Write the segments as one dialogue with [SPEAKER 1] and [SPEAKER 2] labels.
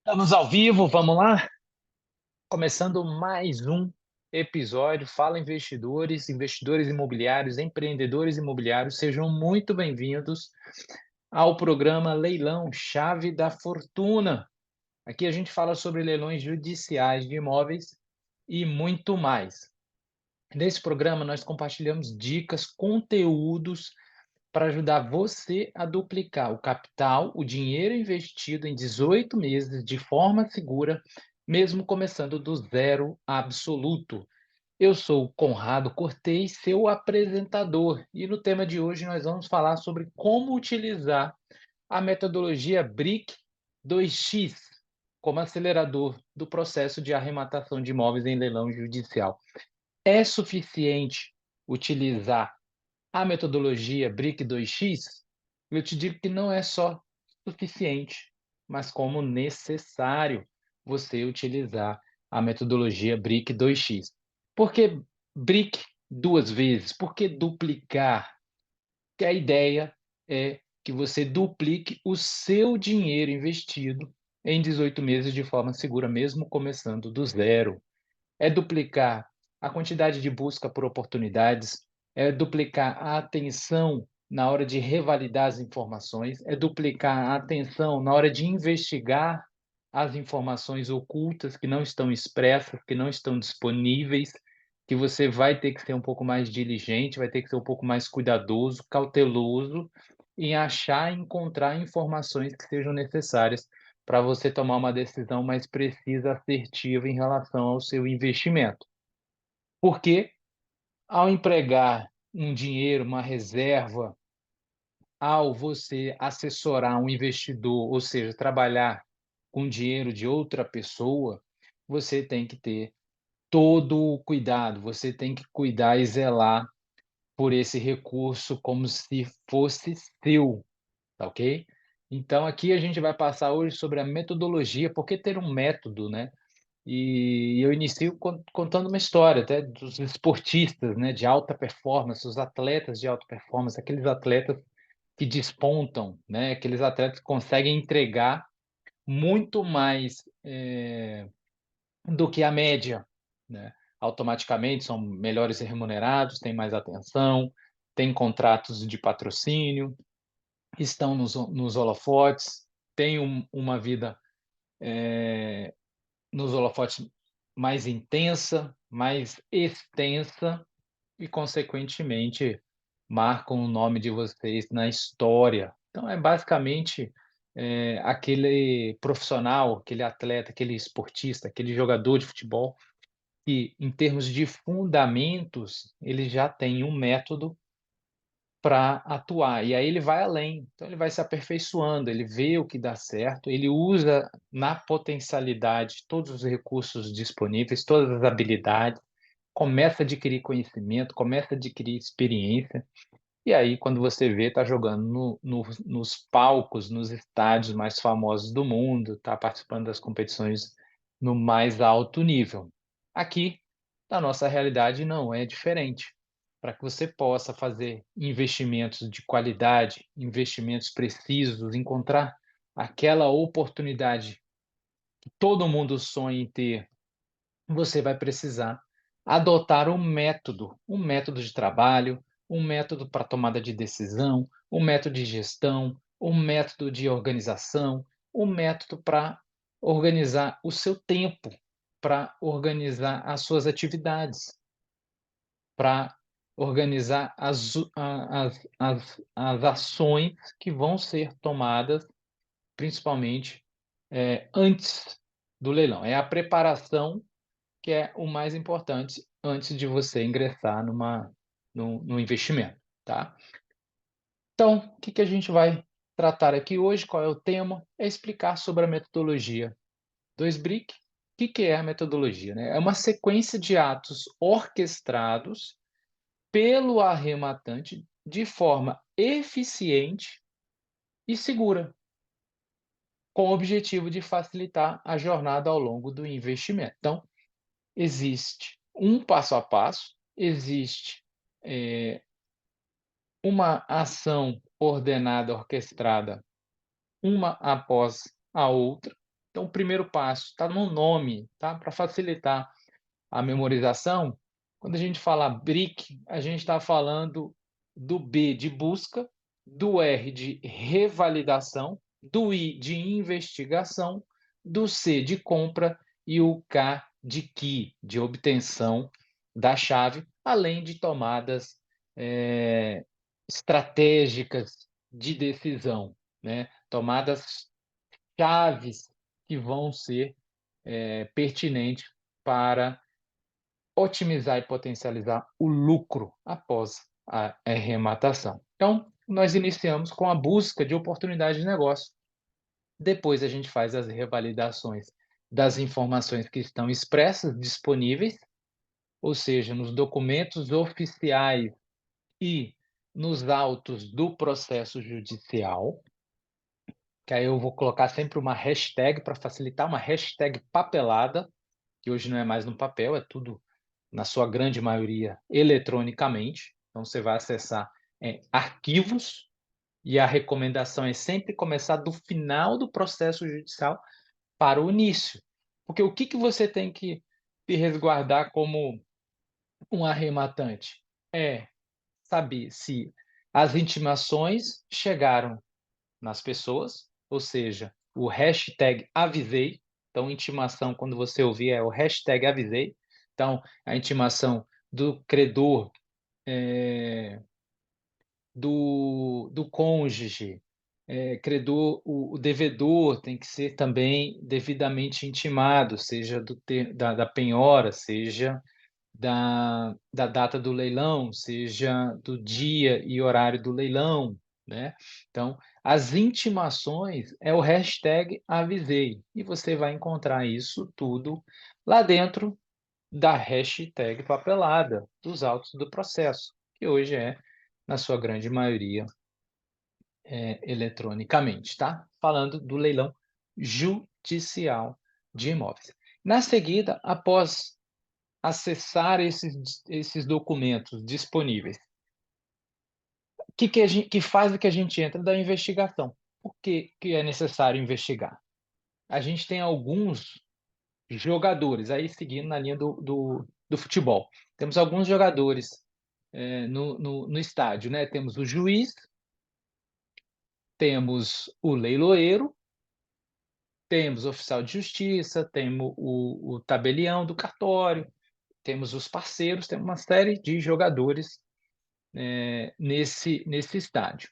[SPEAKER 1] Estamos ao vivo, vamos lá? Começando mais um episódio. Fala investidores, investidores imobiliários, empreendedores imobiliários, sejam muito bem-vindos ao programa Leilão Chave da Fortuna. Aqui a gente fala sobre leilões judiciais de imóveis e muito mais. Nesse programa nós compartilhamos dicas, conteúdos para ajudar você a duplicar o capital, o dinheiro investido em 18 meses de forma segura, mesmo começando do zero absoluto. Eu sou Conrado Cortez, seu apresentador, e no tema de hoje nós vamos falar sobre como utilizar a metodologia BRIC 2X como acelerador do processo de arrematação de imóveis em leilão judicial. É suficiente utilizar a metodologia BRIC 2X? Eu te digo que não é só suficiente, mas como necessário você utilizar a metodologia BRIC 2X. Por que BRIC duas vezes? Por que duplicar? Porque a ideia é que você duplique o seu dinheiro investido em 18 meses de forma segura, mesmo começando do zero. É duplicar a quantidade de busca por oportunidades, é duplicar a atenção na hora de revalidar as informações, é duplicar a atenção na hora de investigar as informações ocultas que não estão expressas, que não estão disponíveis, que você vai ter que ser um pouco mais diligente, vai ter que ser um pouco mais cuidadoso, cauteloso em achar e encontrar informações que sejam necessárias para você tomar uma decisão mais precisa, assertiva em relação ao seu investimento. Porque ao empregar um dinheiro, uma reserva, ao você assessorar um investidor, ou seja, trabalhar com dinheiro de outra pessoa, você tem que ter todo o cuidado, você tem que cuidar e zelar por esse recurso como se fosse seu, tá ok? Então aqui a gente vai passar hoje sobre a metodologia, por que ter um método, né? E eu inicio contando uma história até dos esportistas, né, de alta performance, os atletas de alta performance, aqueles atletas que despontam, né, aqueles atletas que conseguem entregar muito mais do que a média, né? Automaticamente são melhores remunerados, têm mais atenção, têm contratos de patrocínio, estão nos holofotes, têm uma vida nos holofotes mais intensa, mais extensa e, consequentemente, marcam o nome de vocês na história. Então, é basicamente aquele profissional, aquele atleta, aquele esportista, aquele jogador de futebol que, em termos de fundamentos, ele já tem um método para atuar. E aí ele vai além. Então ele vai se aperfeiçoando, ele vê o que dá certo, ele usa na potencialidade todos os recursos disponíveis, todas as habilidades, começa a adquirir conhecimento, começa a adquirir experiência. E aí, quando você vê, está jogando nos palcos, nos estádios mais famosos do mundo, está participando das competições no mais alto nível. Aqui, na nossa realidade, não é diferente. Para que você possa fazer investimentos de qualidade, investimentos precisos, encontrar aquela oportunidade que todo mundo sonha em ter, você vai precisar adotar um método de trabalho, um método para tomada de decisão, um método de gestão, um método de organização, um método para organizar o seu tempo, para organizar as suas atividades, para organizar as ações que vão ser tomadas, principalmente antes do leilão. É a preparação que é o mais importante antes de você ingressar no investimento, tá? Então, o que a gente vai tratar aqui hoje? Qual é o tema? É explicar sobre a metodologia 2BRIC. O que é a metodologia, né? É uma sequência de atos orquestrados pelo arrematante de forma eficiente e segura, com o objetivo de facilitar a jornada ao longo do investimento. Então, existe um passo a passo, existe uma ação ordenada, orquestrada, uma após a outra. Então, o primeiro passo está no nome, tá? Para facilitar a memorização, quando a gente fala BRIC, a gente está falando do B de busca, do R de revalidação, do I de investigação, do C de compra e o K de key, de obtenção da chave, além de tomadas estratégicas de decisão, né? Tomadas chaves que vão ser pertinentes para otimizar e potencializar o lucro após a arrematação. Então, nós iniciamos com a busca de oportunidades de negócio. Depois a gente faz as revalidações das informações que estão expressas, disponíveis, ou seja, nos documentos oficiais e nos autos do processo judicial, que aí eu vou colocar sempre uma hashtag para facilitar, uma hashtag papelada, que hoje não é mais no papel, é tudo, na sua grande maioria, eletronicamente. Então, você vai acessar arquivos, e a recomendação é sempre começar do final do processo judicial para o início. Porque o que você tem que se resguardar como um arrematante? É saber se as intimações chegaram nas pessoas, ou seja, o hashtag avisei. Então, intimação, quando você ouvir, é o hashtag avisei. Então, a intimação do credor, do cônjuge, credor, o devedor tem que ser também devidamente intimado, seja da penhora, seja da data do leilão, seja do dia e horário do leilão, né? Então, as intimações é o hashtag avisei, e você vai encontrar isso tudo lá dentro da hashtag papelada, dos autos do processo, que hoje é, na sua grande maioria, eletronicamente, tá? Falando do leilão judicial de imóveis. Na seguida, após acessar esses documentos disponíveis, que fase que a gente entra da investigação? Por que é necessário investigar? A gente tem alguns jogadores, aí seguindo na linha do futebol. Temos alguns jogadores no estádio, né? Temos o juiz, temos o leiloeiro, temos o oficial de justiça, temos o tabelião do cartório, temos os parceiros, temos uma série de jogadores nesse estádio,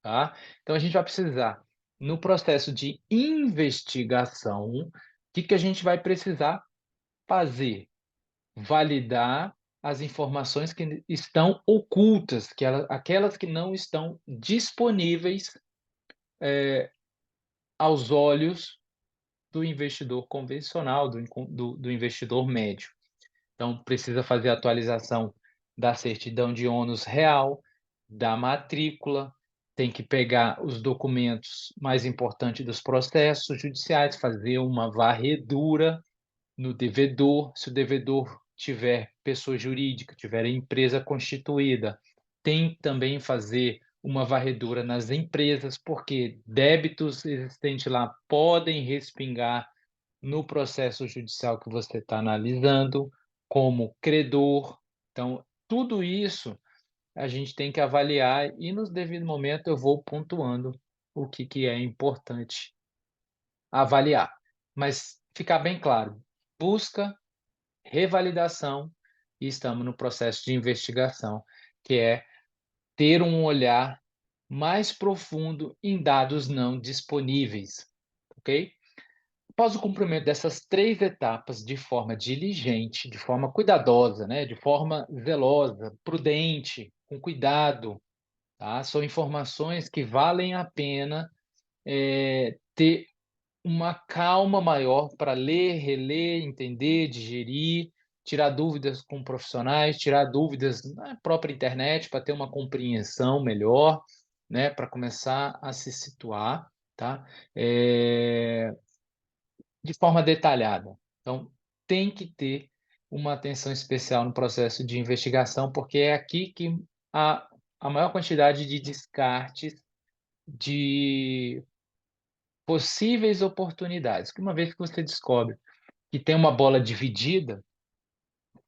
[SPEAKER 1] tá? Então a gente vai precisar, no processo de investigação, o que a gente vai precisar fazer? Validar as informações que estão ocultas, aquelas que não estão disponíveis aos olhos do investidor convencional, do investidor médio. Então, precisa fazer a atualização da certidão de ônus real, da matrícula, tem que pegar os documentos mais importantes dos processos judiciais, fazer uma varredura no devedor. Se o devedor tiver pessoa jurídica, tiver empresa constituída, tem que também fazer uma varredura nas empresas, porque débitos existentes lá podem respingar no processo judicial que você está analisando, como credor. Então, tudo isso a gente tem que avaliar e, no devido momento, eu vou pontuando o que é importante avaliar. Mas ficar bem claro: busca, revalidação, e estamos no processo de investigação, que é ter um olhar mais profundo em dados não disponíveis, ok? Após o cumprimento dessas 3 etapas de forma diligente, de forma cuidadosa, né, de forma zelosa, prudente, com cuidado, tá? São informações que valem a pena ter uma calma maior para ler, reler, entender, digerir, tirar dúvidas com profissionais, tirar dúvidas na própria internet para ter uma compreensão melhor, né, para começar a se situar, tá? De forma detalhada. Então, tem que ter uma atenção especial no processo de investigação, porque é aqui que a maior quantidade de descartes, de possíveis oportunidades, que uma vez que você descobre que tem uma bola dividida,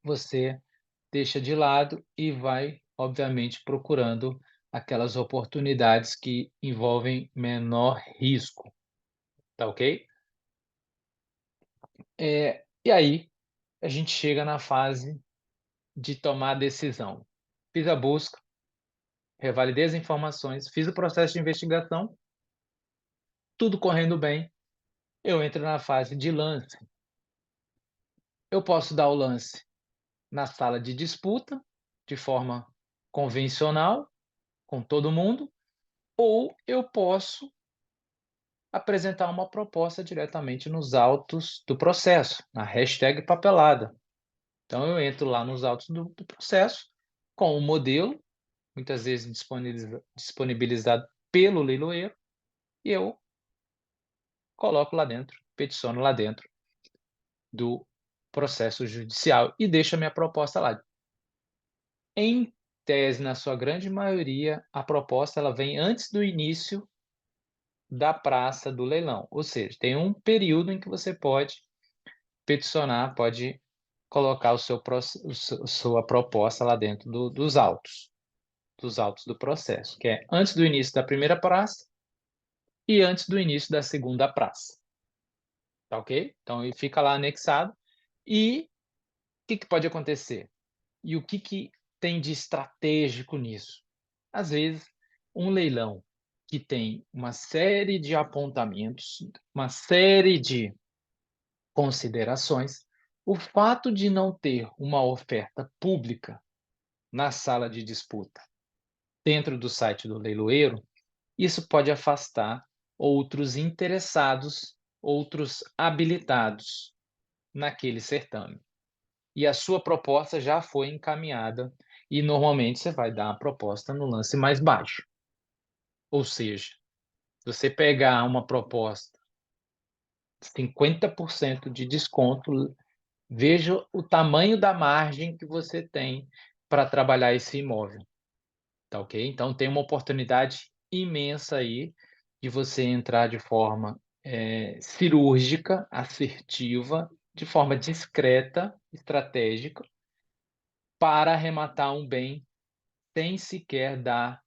[SPEAKER 1] você deixa de lado e vai, obviamente, procurando aquelas oportunidades que envolvem menor risco, tá ok? E aí a gente chega na fase de tomar a decisão. Fiz a busca, revalidei as informações, fiz o processo de investigação, tudo correndo bem, eu entro na fase de lance. Eu posso dar o lance na sala de disputa, de forma convencional, com todo mundo, ou eu posso apresentar uma proposta diretamente nos autos do processo, na hashtag papelada. Então eu entro lá nos autos do processo, com o modelo, muitas vezes disponibilizado pelo leiloeiro, e eu coloco lá dentro, peticiono lá dentro do processo judicial e deixo a minha proposta lá. Em tese, na sua grande maioria, a proposta ela vem antes do início da praça do leilão, ou seja, tem um período em que você pode peticionar, pode colocar sua proposta lá dentro dos autos do processo, que é antes do início da primeira praça e antes do início da segunda praça, tá ok? Então ele fica lá anexado. E o que pode acontecer? E o que tem de estratégico nisso? Às vezes, um leilão que tem uma série de apontamentos, uma série de considerações, o fato de não ter uma oferta pública na sala de disputa dentro do site do leiloeiro, isso pode afastar outros interessados, outros habilitados naquele certame. E a sua proposta já foi encaminhada e normalmente você vai dar a proposta no lance mais baixo. Ou seja, se você pegar uma proposta 50% de desconto, veja o tamanho da margem que você tem para trabalhar esse imóvel, tá ok? Então tem uma oportunidade imensa aí de você entrar de forma cirúrgica, assertiva, de forma discreta, estratégica, para arrematar um bem sem sequer dar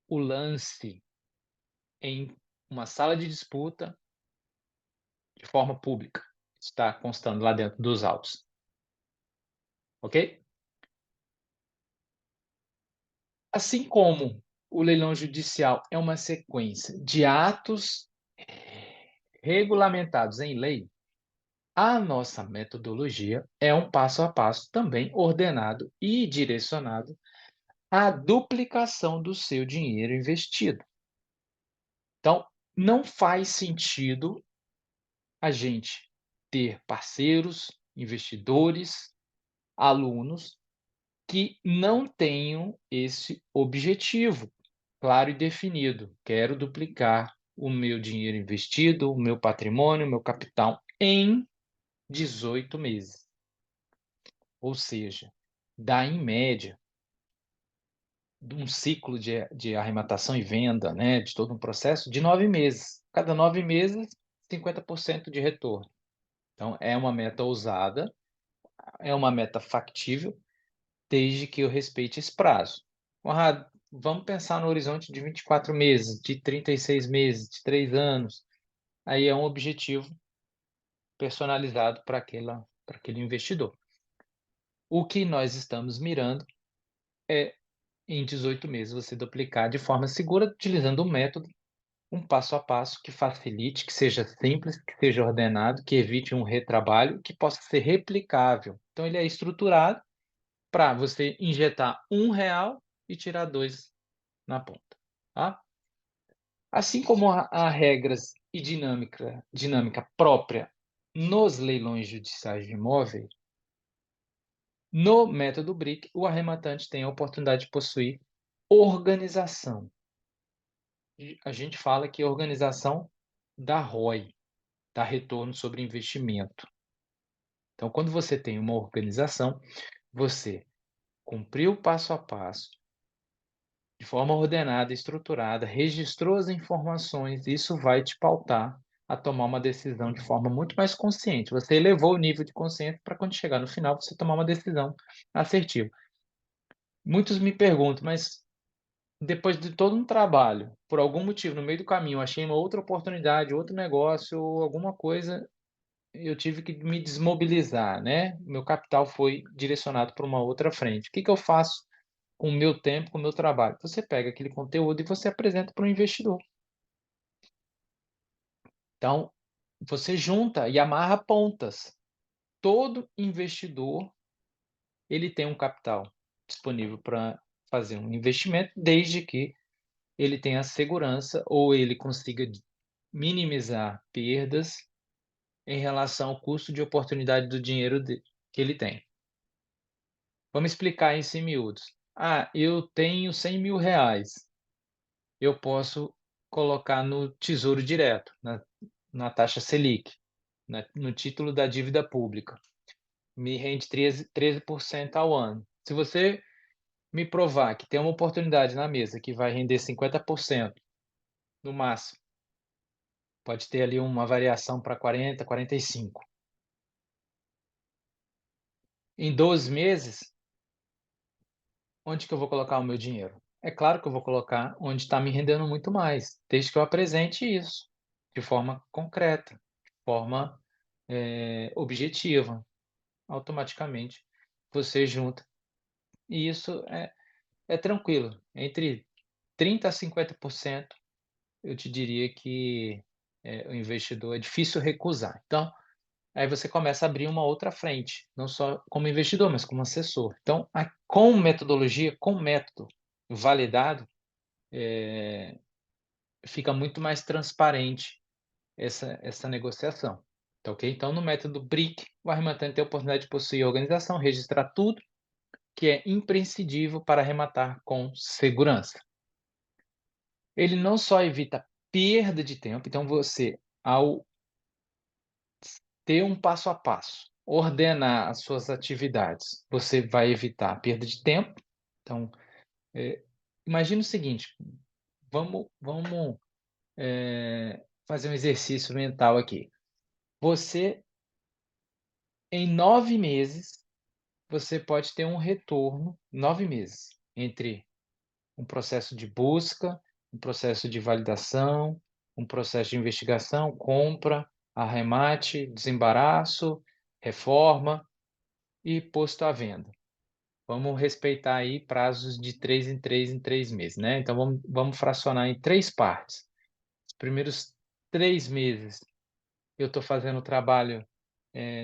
[SPEAKER 1] o lance em uma sala de disputa de forma pública. Está constando lá dentro dos autos, ok? Assim como o leilão judicial é uma sequência de atos regulamentados em lei, a nossa metodologia é um passo a passo também ordenado e direcionado à duplicação do seu dinheiro investido. Então, não faz sentido a gente ter parceiros, investidores, alunos que não tenham esse objetivo claro e definido. Quero duplicar o meu dinheiro investido, o meu patrimônio, o meu capital em 18 meses. Ou seja, dá em média um ciclo de arrematação e venda, né, de todo um processo, de 9 meses. Cada 9 meses, 50% de retorno. Então, é uma meta ousada, é uma meta factível, desde que eu respeite esse prazo. Conrado, vamos pensar no horizonte de 24 meses, de 36 meses, de 3 anos. Aí é um objetivo personalizado para aquele investidor. O que nós estamos mirando é, em 18 meses, você duplicar de forma segura, utilizando um método, um passo a passo que facilite, que seja simples, que seja ordenado, que evite um retrabalho, que possa ser replicável. Então, ele é estruturado para você injetar R$ 1 e tirar 2 na ponta. Tá? Assim como há regras e dinâmica própria nos leilões judiciais de imóveis, no método BRIC, o arrematante tem a oportunidade de possuir organização. A gente fala que organização dá ROI, dá retorno sobre investimento. Então, quando você tem uma organização, você cumpriu passo a passo, de forma ordenada, estruturada, registrou as informações, isso vai te pautar a tomar uma decisão de forma muito mais consciente. Você elevou o nível de consciência para quando chegar no final você tomar uma decisão assertiva. Muitos me perguntam: "Mas depois de todo um trabalho, por algum motivo, no meio do caminho, eu achei uma outra oportunidade, outro negócio ou alguma coisa, eu tive que me desmobilizar, né, meu capital foi direcionado para uma outra frente. O que que eu faço com o meu tempo, com o meu trabalho?" Você pega aquele conteúdo e você apresenta para o investidor. Então, você junta e amarra pontas. Todo investidor, ele tem um capital disponível para fazer um investimento, desde que ele tenha segurança ou ele consiga minimizar perdas em relação ao custo de oportunidade do dinheiro que ele tem. Vamos explicar isso em miúdos. Ah, eu tenho R$ 100.000, eu posso colocar no Tesouro Direto, na taxa Selic, no título da dívida pública. Me rende 13% ao ano. Se você me provar que tem uma oportunidade na mesa que vai render 50% no máximo, pode ter ali uma variação para 40, 45. Em 12 meses, onde que eu vou colocar o meu dinheiro? É claro que eu vou colocar onde está me rendendo muito mais, desde que eu apresente isso de forma concreta, de forma, objetiva. Automaticamente você junta. E isso é tranquilo, entre 30 a 50%, eu te diria que, o investidor é difícil recusar. Então, aí você começa a abrir uma outra frente, não só como investidor, mas como assessor. Então, com metodologia, com método validado, fica muito mais transparente essa negociação, tá ok? Então, no método BRIC, o arrematante tem a oportunidade de possuir a organização, registrar tudo que é imprescindível para arrematar com segurança. Ele não só evita perda de tempo, então você, ao ter um passo a passo, ordenar as suas atividades, você vai evitar a perda de tempo. Então, imagine o seguinte, vamos, fazer um exercício mental aqui. Você, em 9 meses, você pode ter um retorno, 9 meses, entre um processo de busca, um processo de validação, um processo de investigação, compra, arremate, desembaraço, reforma e posto à venda. Vamos respeitar aí prazos de 3 em 3 meses, né. Então vamos fracionar em 3 partes. Os primeiros 3 meses eu estou fazendo o trabalho,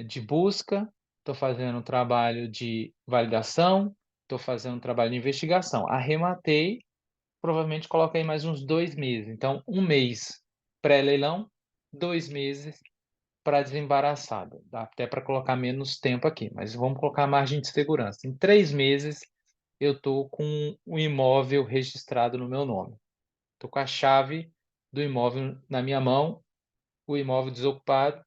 [SPEAKER 1] de busca, estou fazendo o trabalho de validação, estou fazendo o trabalho de investigação. Arrematei, provavelmente coloca aí mais uns 2 meses. Então 1 mês pré-leilão, 2 meses para desembaraçada. Dá até para colocar menos tempo aqui, mas vamos colocar a margem de segurança. Em 3 meses, eu estou com o imóvel registrado no meu nome. Estou com a chave do imóvel na minha mão, o imóvel desocupado,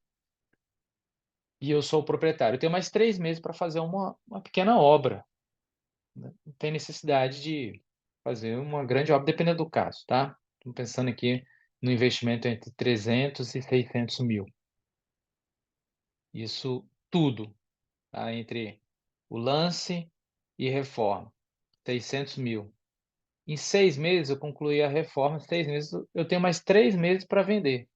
[SPEAKER 1] e eu sou o proprietário. Eu tenho mais 3 meses para fazer uma pequena obra, né, não tem necessidade de fazer uma grande obra, dependendo do caso, tá. Estou pensando aqui no investimento entre 300 e 600 mil. Isso tudo, tá, entre o lance e reforma, 600.000. Em 6 meses eu concluí a reforma, 6 meses eu tenho mais 3 meses para vender.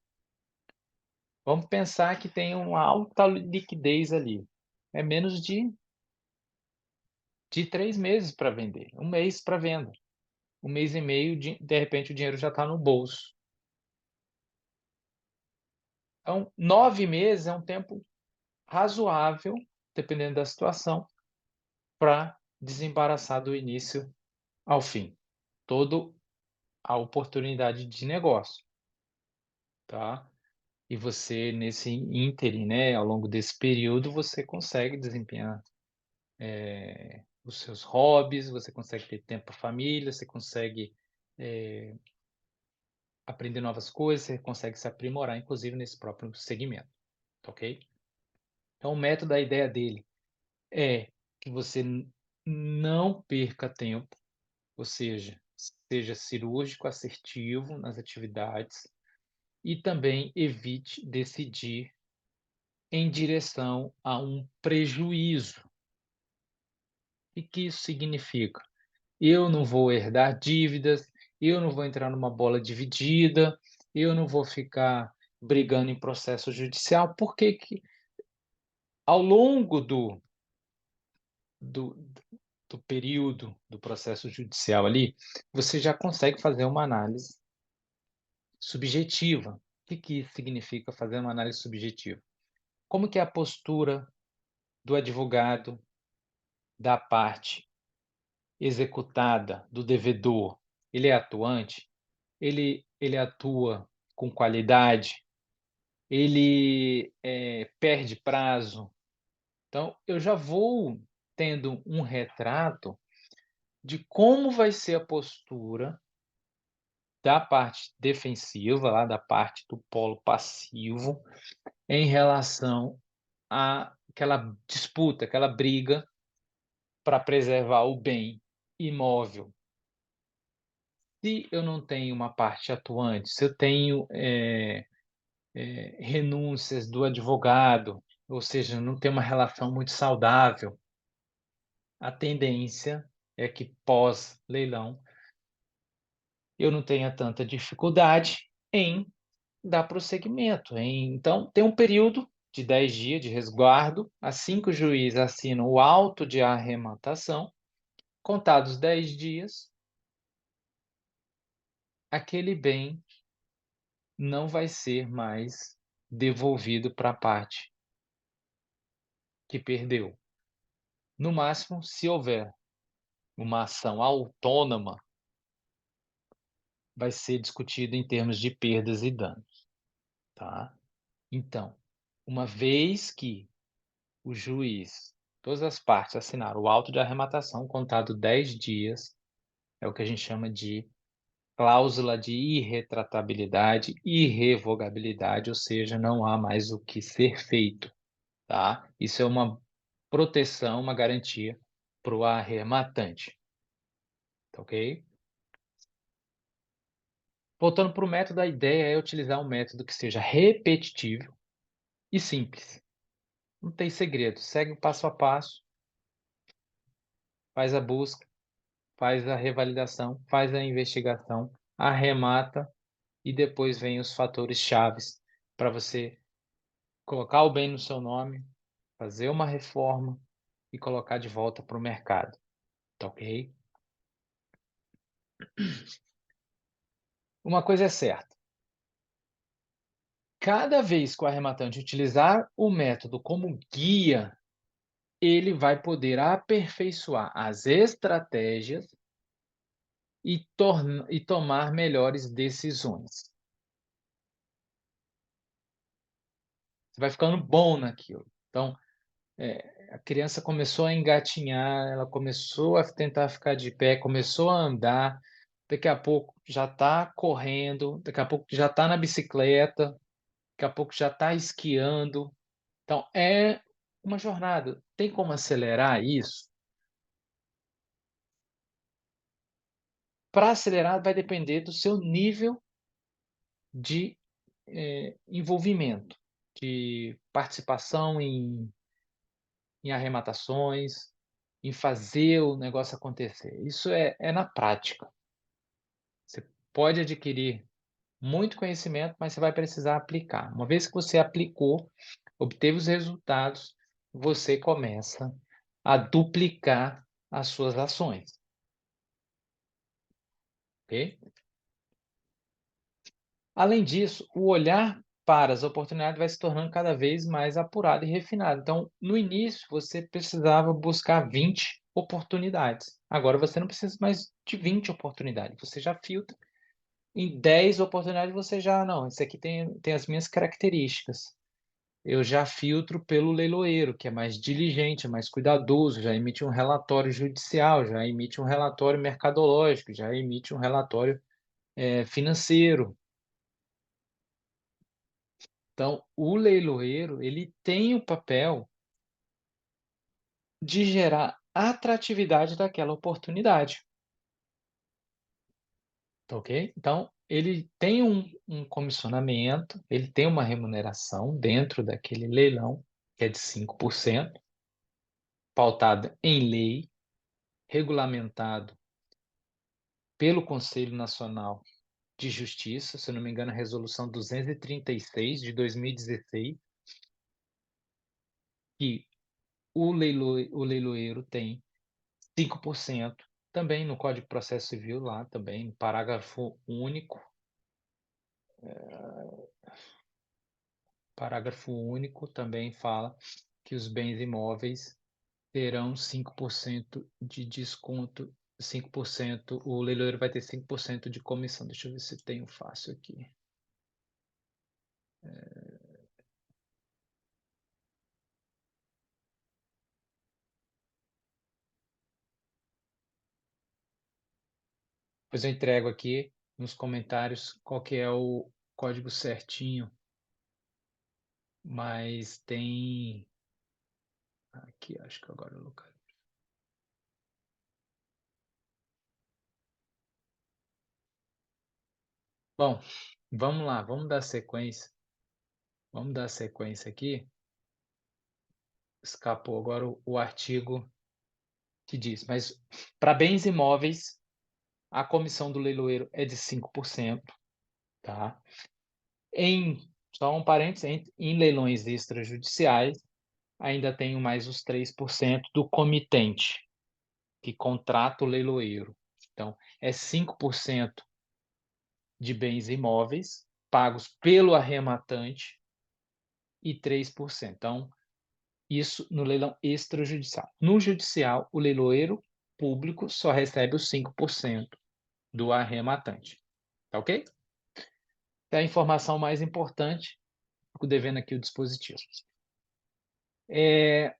[SPEAKER 1] Vamos pensar que tem uma alta liquidez ali, é menos de 3 meses para vender, 1 mês para venda, 1 mês e meio de repente o dinheiro já está no bolso. Então 9 meses é um tempo razoável, dependendo da situação, para desembaraçar do início ao fim, todo a oportunidade de negócio, tá. E você nesse ínterim, né, ao longo desse período, você consegue desempenhar, os seus hobbies, você consegue ter tempo para família, você consegue, aprender novas coisas, você consegue se aprimorar, inclusive nesse próprio segmento, tá ok? Então o método, a ideia dele é que você não perca tempo, ou seja, seja cirúrgico, assertivo nas atividades, e também evite decidir em direção a um prejuízo. O que isso significa? Eu não vou herdar dívidas, eu não vou entrar numa bola dividida, eu não vou ficar brigando em processo judicial, porque que ao longo do do período do processo judicial ali, você já consegue fazer uma análise subjetiva. O que isso significa fazer uma análise subjetiva? Como que é a postura do advogado, da parte executada, do devedor? Ele é atuante? Ele atua com qualidade? Ele, perde prazo? Então, eu já vou tendo um retrato de como vai ser a postura da parte defensiva, lá da parte do polo passivo, em relação àquela disputa, aquela briga para preservar o bem imóvel. Se eu não tenho uma parte atuante, se eu tenho, renúncias do advogado, ou seja, não tem uma relação muito saudável, a tendência é que pós-leilão eu não tenha tanta dificuldade em dar prosseguimento. Então, tem um período de 10 dias de resguardo, assim que o juiz assina o auto de arrematação, contados 10 dias, aquele bem não vai ser mais devolvido para a parte que perdeu. No máximo, se houver uma ação autônoma, vai ser discutido em termos de perdas e danos, tá? Então, uma vez que o juiz, todas as partes assinaram o auto de arrematação, contado 10 dias, é o que a gente chama de cláusula de irretratabilidade, irrevogabilidade, ou seja, não há mais o que ser feito, tá? Isso é uma proteção, uma garantia para o arrematante, tá ok? Voltando para o método, a ideia é utilizar um método que seja repetitivo e simples. Não tem segredo, segue o passo a passo, faz a busca, faz a revalidação, faz a investigação, arremata e depois vem os fatores chaves para você colocar o bem no seu nome, fazer uma reforma e colocar de volta para o mercado, tá ok? Uma coisa é certa, cada vez que o arrematante utilizar o método como guia, ele vai poder aperfeiçoar as estratégias e tomar melhores decisões. Você vai ficando bom naquilo. Então, a criança começou a engatinhar, ela começou a tentar ficar de pé, começou a andar, daqui a pouco já está correndo, daqui a pouco já está na bicicleta, daqui a pouco já está esquiando. Então é uma jornada. Tem como acelerar isso? Para acelerar vai depender do seu nível de, envolvimento, de participação em arrematações, em fazer o negócio acontecer. Isso é na prática. Você pode adquirir muito conhecimento, mas você vai precisar aplicar. Uma vez que você aplicou, obteve os resultados, você começa a duplicar as suas ações, ok? Além disso, o olhar para as oportunidades vai se tornando cada vez mais apurado e refinado. Então, no início, você precisava buscar 20 oportunidades. Agora você não precisa mais de 20 oportunidades. Você já filtra. Em 10 oportunidades, você já, não, esse aqui tem as minhas características. Eu já filtro pelo leiloeiro, que é mais diligente, é mais cuidadoso, já emite um relatório judicial, já emite um relatório mercadológico, já emite um relatório financeiro. Então, o leiloeiro, ele tem o papel de gerar atratividade daquela oportunidade, tá ok? Então, ele tem um comissionamento, ele tem uma remuneração dentro daquele leilão, que é de 5%, pautada em lei, regulamentado pelo Conselho Nacional de Justiça, se eu não me engano, a resolução 236 de 2016, que o leiloeiro tem 5%, também no Código de Processo Civil, lá também, no parágrafo único também fala que os bens imóveis terão 5% de desconto, 5%, o leiloeiro vai ter 5% de comissão. Deixa eu ver se tenho fácil aqui. Depois eu entrego aqui nos comentários qual que é o código certinho, mas tem aqui, acho que agora eu localizo. Bom, vamos lá, vamos dar sequência aqui. Escapou agora o artigo que diz, mas para bens imóveis, a comissão do leiloeiro é de 5%, tá? Só um parênteses, em leilões extrajudiciais, ainda tenho mais os 3% do comitente, que contrata o leiloeiro. Então, é 5% de bens imóveis pagos pelo arrematante e 3%. Então, isso no leilão extrajudicial. No judicial, o leiloeiro público só recebe os 5% do arrematante. Tá ok? É a informação mais importante, fico devendo aqui o dispositivo. É,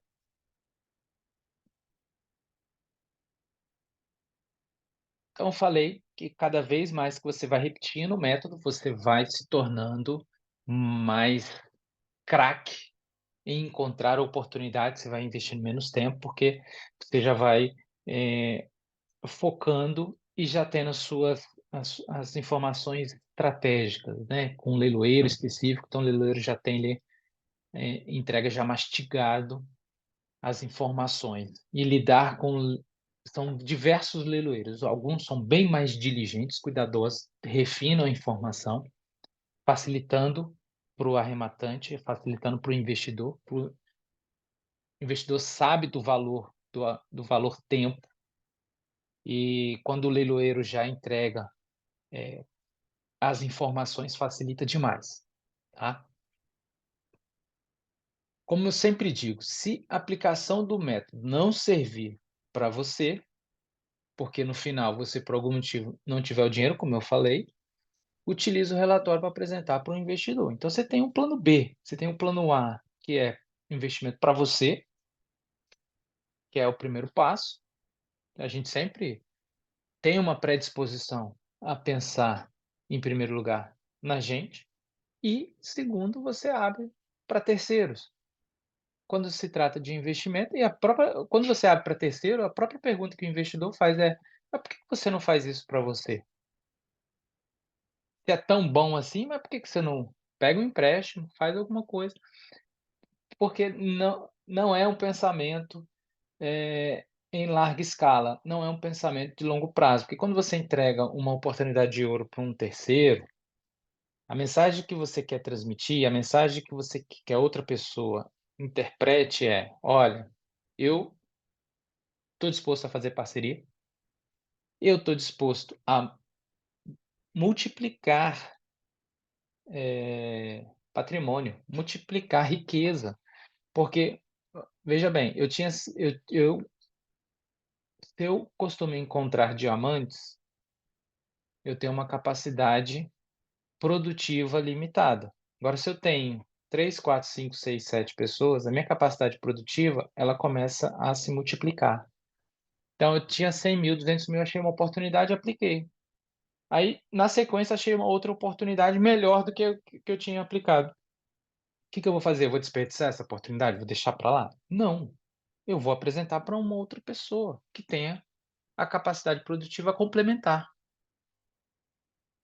[SPEAKER 1] então, eu falei que cada vez mais que você vai repetindo o método, você vai se tornando mais craque em encontrar oportunidades, você vai investindo menos tempo, porque você já vai focando e já tendo as informações estratégicas, né? Com um leiloeiro específico, então o leiloeiro já tem ali, entrega já mastigado as informações. E lidar com são diversos leiloeiros, alguns são bem mais diligentes, cuidadosos, refinam a informação, facilitando para o arrematante, facilitando para o investidor. O investidor sabe do valor tempo, e quando o leiloeiro já entrega as informações, facilita demais, tá? Como eu sempre digo, se a aplicação do método não servir para você, porque no final você, por algum motivo, não tiver o dinheiro, como eu falei, utiliza o relatório para apresentar para o investidor. Então, você tem um plano B, você tem um plano A, que é investimento para você, que é o primeiro passo. A gente sempre tem uma predisposição a pensar, em primeiro lugar, na gente. E, segundo, você abre para terceiros. Quando se trata de investimento, quando você abre para terceiro, a própria pergunta que o investidor faz é: "Mas por que você não faz isso para você? Se é tão bom assim, mas por que você não pega um empréstimo, faz alguma coisa?" Porque não é um pensamento, em larga escala, não é um pensamento de longo prazo, porque quando você entrega uma oportunidade de ouro para um terceiro, a mensagem que você quer transmitir, a mensagem que você quer que a outra pessoa interprete é: "Olha, eu estou disposto a fazer parceria, eu estou disposto a multiplicar, patrimônio, multiplicar riqueza", porque, veja bem, eu tinha se eu costumo encontrar diamantes, eu tenho uma capacidade produtiva limitada. Agora, se eu tenho 3, 4, 5, 6, 7 pessoas, a minha capacidade produtiva, ela começa a se multiplicar. Então eu tinha 100.000, 200.000, achei uma oportunidade, apliquei. Aí, na sequência, achei uma outra oportunidade melhor do que eu tinha aplicado. O que que eu vou fazer? Eu vou desperdiçar essa oportunidade? Vou deixar para lá? Não, eu vou apresentar para uma outra pessoa que tenha a capacidade produtiva complementar.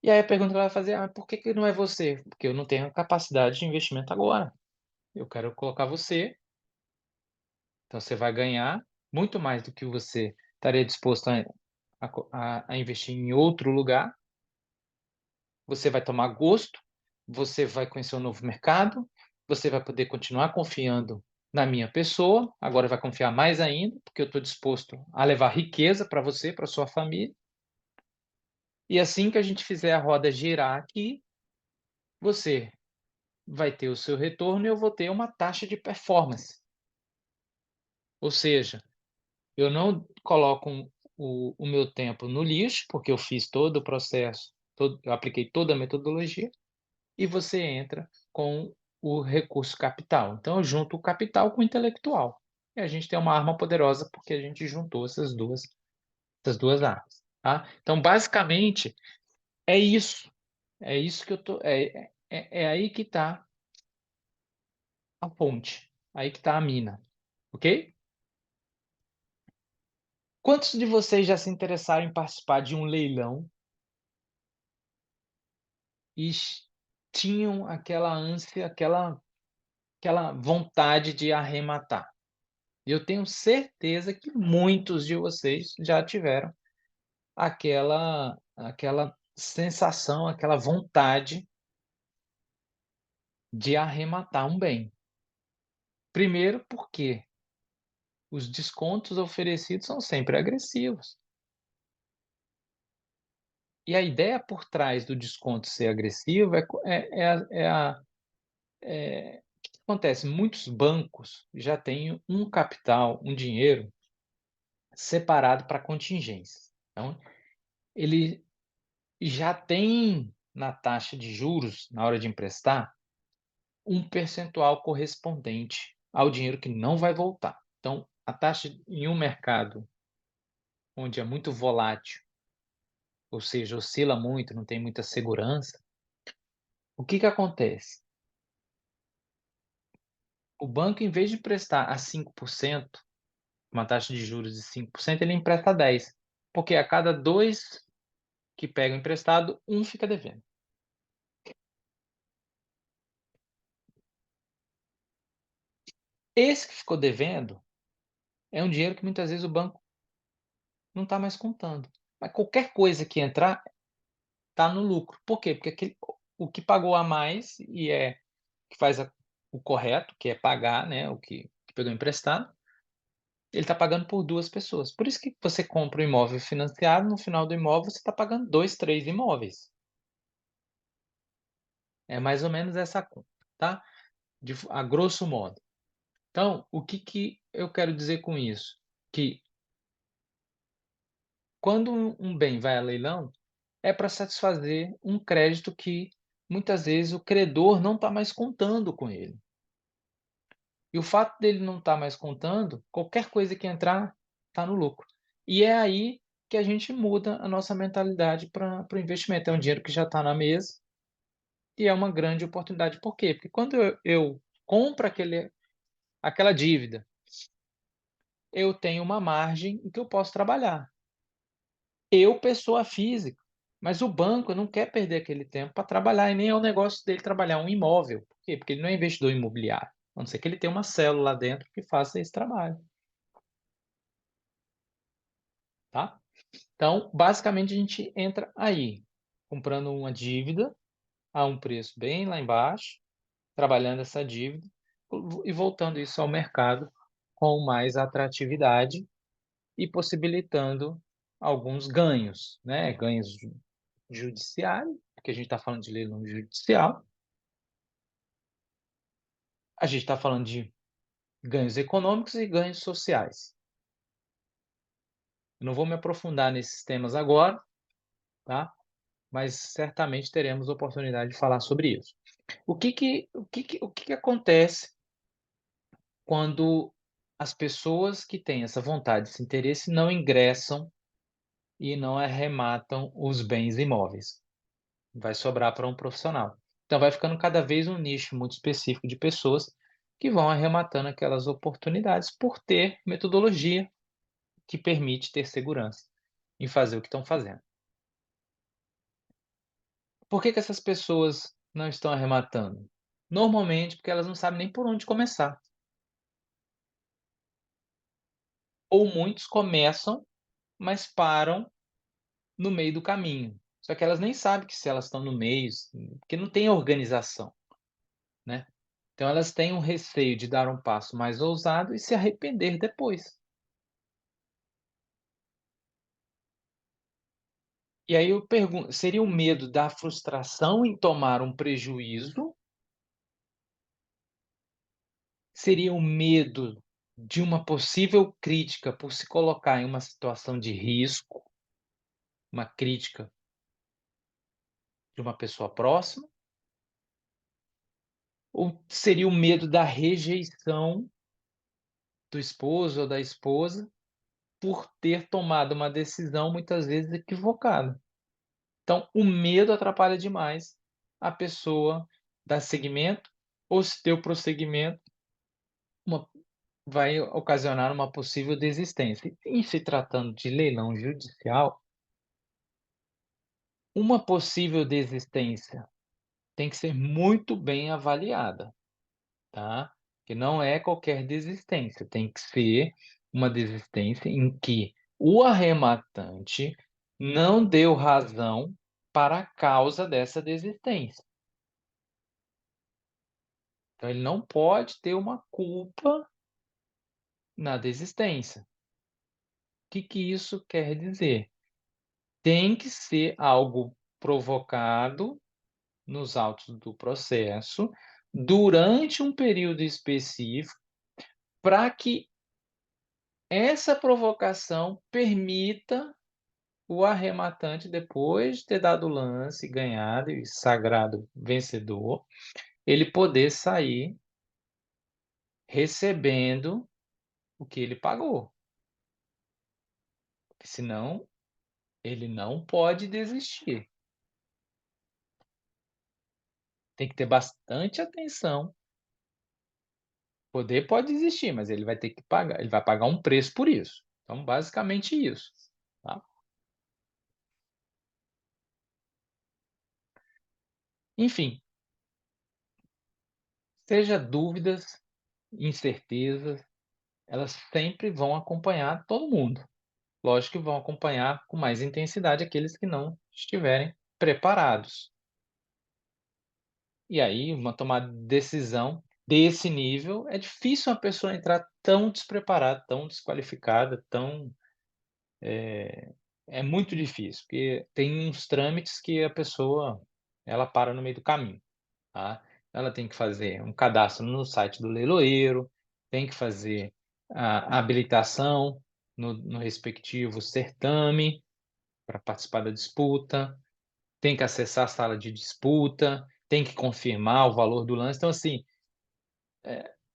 [SPEAKER 1] E aí a pergunta que ela vai fazer: "Ah, por que que não é você?" "Porque eu não tenho a capacidade de investimento agora. Eu quero colocar você, então você vai ganhar muito mais do que você estaria disposto a investir em outro lugar. Você vai tomar gosto, você vai conhecer um novo mercado, você vai poder continuar confiando na minha pessoa, agora vai confiar mais ainda, porque eu estou disposto a levar riqueza para você, para sua família. E assim que a gente fizer a roda girar aqui, você vai ter o seu retorno e eu vou ter uma taxa de performance. Ou seja, eu não coloco o meu tempo no lixo, porque eu fiz todo o processo, eu apliquei toda a metodologia, e você entra com o recurso capital. Então, eu junto o capital com o intelectual. E a gente tem uma arma poderosa porque a gente juntou essas duas armas. Tá? Então, basicamente, é isso. É isso que eu tô. É aí que está a fonte. Aí que está a mina. Ok? Quantos de vocês já se interessaram em participar de um leilão e tinham aquela ânsia, aquela vontade de arrematar? Eu tenho certeza que muitos de vocês já tiveram aquela sensação, aquela vontade de arrematar um bem. Primeiro, porque os descontos oferecidos são sempre agressivos. E a ideia por trás do desconto ser agressivo o que acontece? Muitos bancos já têm um capital, um dinheiro separado para contingências. Então, ele já tem na taxa de juros, na hora de emprestar, um percentual correspondente ao dinheiro que não vai voltar. Então, a taxa em um mercado onde é muito volátil, ou seja, oscila muito, não tem muita segurança, o que que acontece? O banco, em vez de emprestar a 5%, uma taxa de juros de 5%, ele empresta 10%, porque a cada 2 que pegam emprestado, um fica devendo. Esse que ficou devendo é um dinheiro que muitas vezes o banco não está mais contando. Mas qualquer coisa que entrar, está no lucro. Por quê? Porque o que pagou a mais que faz o correto, que é pagar, né, o que pegou emprestado, ele está pagando por 2 pessoas. Por isso que você compra um imóvel financiado, no final do imóvel você está pagando 2, 3 imóveis. É mais ou menos essa conta, tá? A grosso modo. Então, o que que eu quero dizer com isso? Que quando um bem vai a leilão, é para satisfazer um crédito que muitas vezes o credor não está mais contando com ele. E o fato dele não estar mais contando, qualquer coisa que entrar, está no lucro. E é aí que a gente muda a nossa mentalidade para o investimento. É um dinheiro que já está na mesa e é uma grande oportunidade. Por quê? Porque quando eu compro aquela dívida, eu tenho uma margem em que eu posso trabalhar. Eu, pessoa física, mas o banco não quer perder aquele tempo para trabalhar, e nem é o negócio dele trabalhar um imóvel. Por quê? Porque ele não é investidor imobiliário, a não ser que ele tenha uma célula lá dentro que faça esse trabalho, tá? Então, basicamente, a gente entra aí, comprando uma dívida a um preço bem lá embaixo, trabalhando essa dívida e voltando isso ao mercado com mais atratividade e possibilitando alguns ganhos, né? Ganhos judiciário, porque a gente está falando de leilão judicial, a gente está falando de ganhos econômicos e ganhos sociais. Eu não vou me aprofundar nesses temas agora, tá? Mas certamente teremos oportunidade de falar sobre isso. O que que acontece quando as pessoas que têm essa vontade, esse interesse, não ingressam e não arrematam os bens imóveis? Vai sobrar para um profissional. Então vai ficando cada vez um nicho muito específico de pessoas que vão arrematando aquelas oportunidades por ter metodologia que permite ter segurança em fazer o que estão fazendo. Por que que essas pessoas não estão arrematando? Normalmente porque elas não sabem nem por onde começar. Ou muitos começam, mas param no meio do caminho. Só que elas nem sabem que se elas estão no meio, porque não tem organização, né. Então elas têm um receio de dar um passo mais ousado e se arrepender depois. E aí eu pergunto, seria o medo da frustração em tomar um prejuízo? Seria o medo de uma possível crítica por se colocar em uma situação de risco, uma crítica de uma pessoa próxima? Ou seria o medo da rejeição do esposo ou da esposa por ter tomado uma decisão muitas vezes equivocada? Então, o medo atrapalha demais a pessoa dar seguimento, ou se deu prosseguimento, uma vai ocasionar uma possível desistência. Em se tratando de leilão judicial, uma possível desistência tem que ser muito bem avaliada, tá? Que não é qualquer desistência, tem que ser uma desistência em que o arrematante não deu razão para a causa dessa desistência. Então ele não pode ter uma culpa na desistência. O que que isso quer dizer? Tem que ser algo provocado nos autos do processo, durante um período específico, para que essa provocação permita o arrematante, depois de ter dado o lance, ganhado e sagrado vencedor, ele poder sair recebendo o que ele pagou, porque senão ele não pode desistir. Tem que ter bastante atenção. Poder pode existir, mas ele vai ter que pagar, ele vai pagar um preço por isso. Então, basicamente isso, tá. Enfim, seja dúvidas, incertezas, elas sempre vão acompanhar todo mundo. Lógico que vão acompanhar com mais intensidade aqueles que não estiverem preparados. E aí, uma tomada de decisão desse nível, é difícil uma pessoa entrar tão despreparada, tão desqualificada, tão é muito difícil, porque tem uns trâmites que a pessoa, ela para no meio do caminho, tá. Ela tem que fazer um cadastro no site do leiloeiro, tem que fazer a habilitação no respectivo certame para participar da disputa, tem que acessar a sala de disputa, tem que confirmar o valor do lance. Então, assim,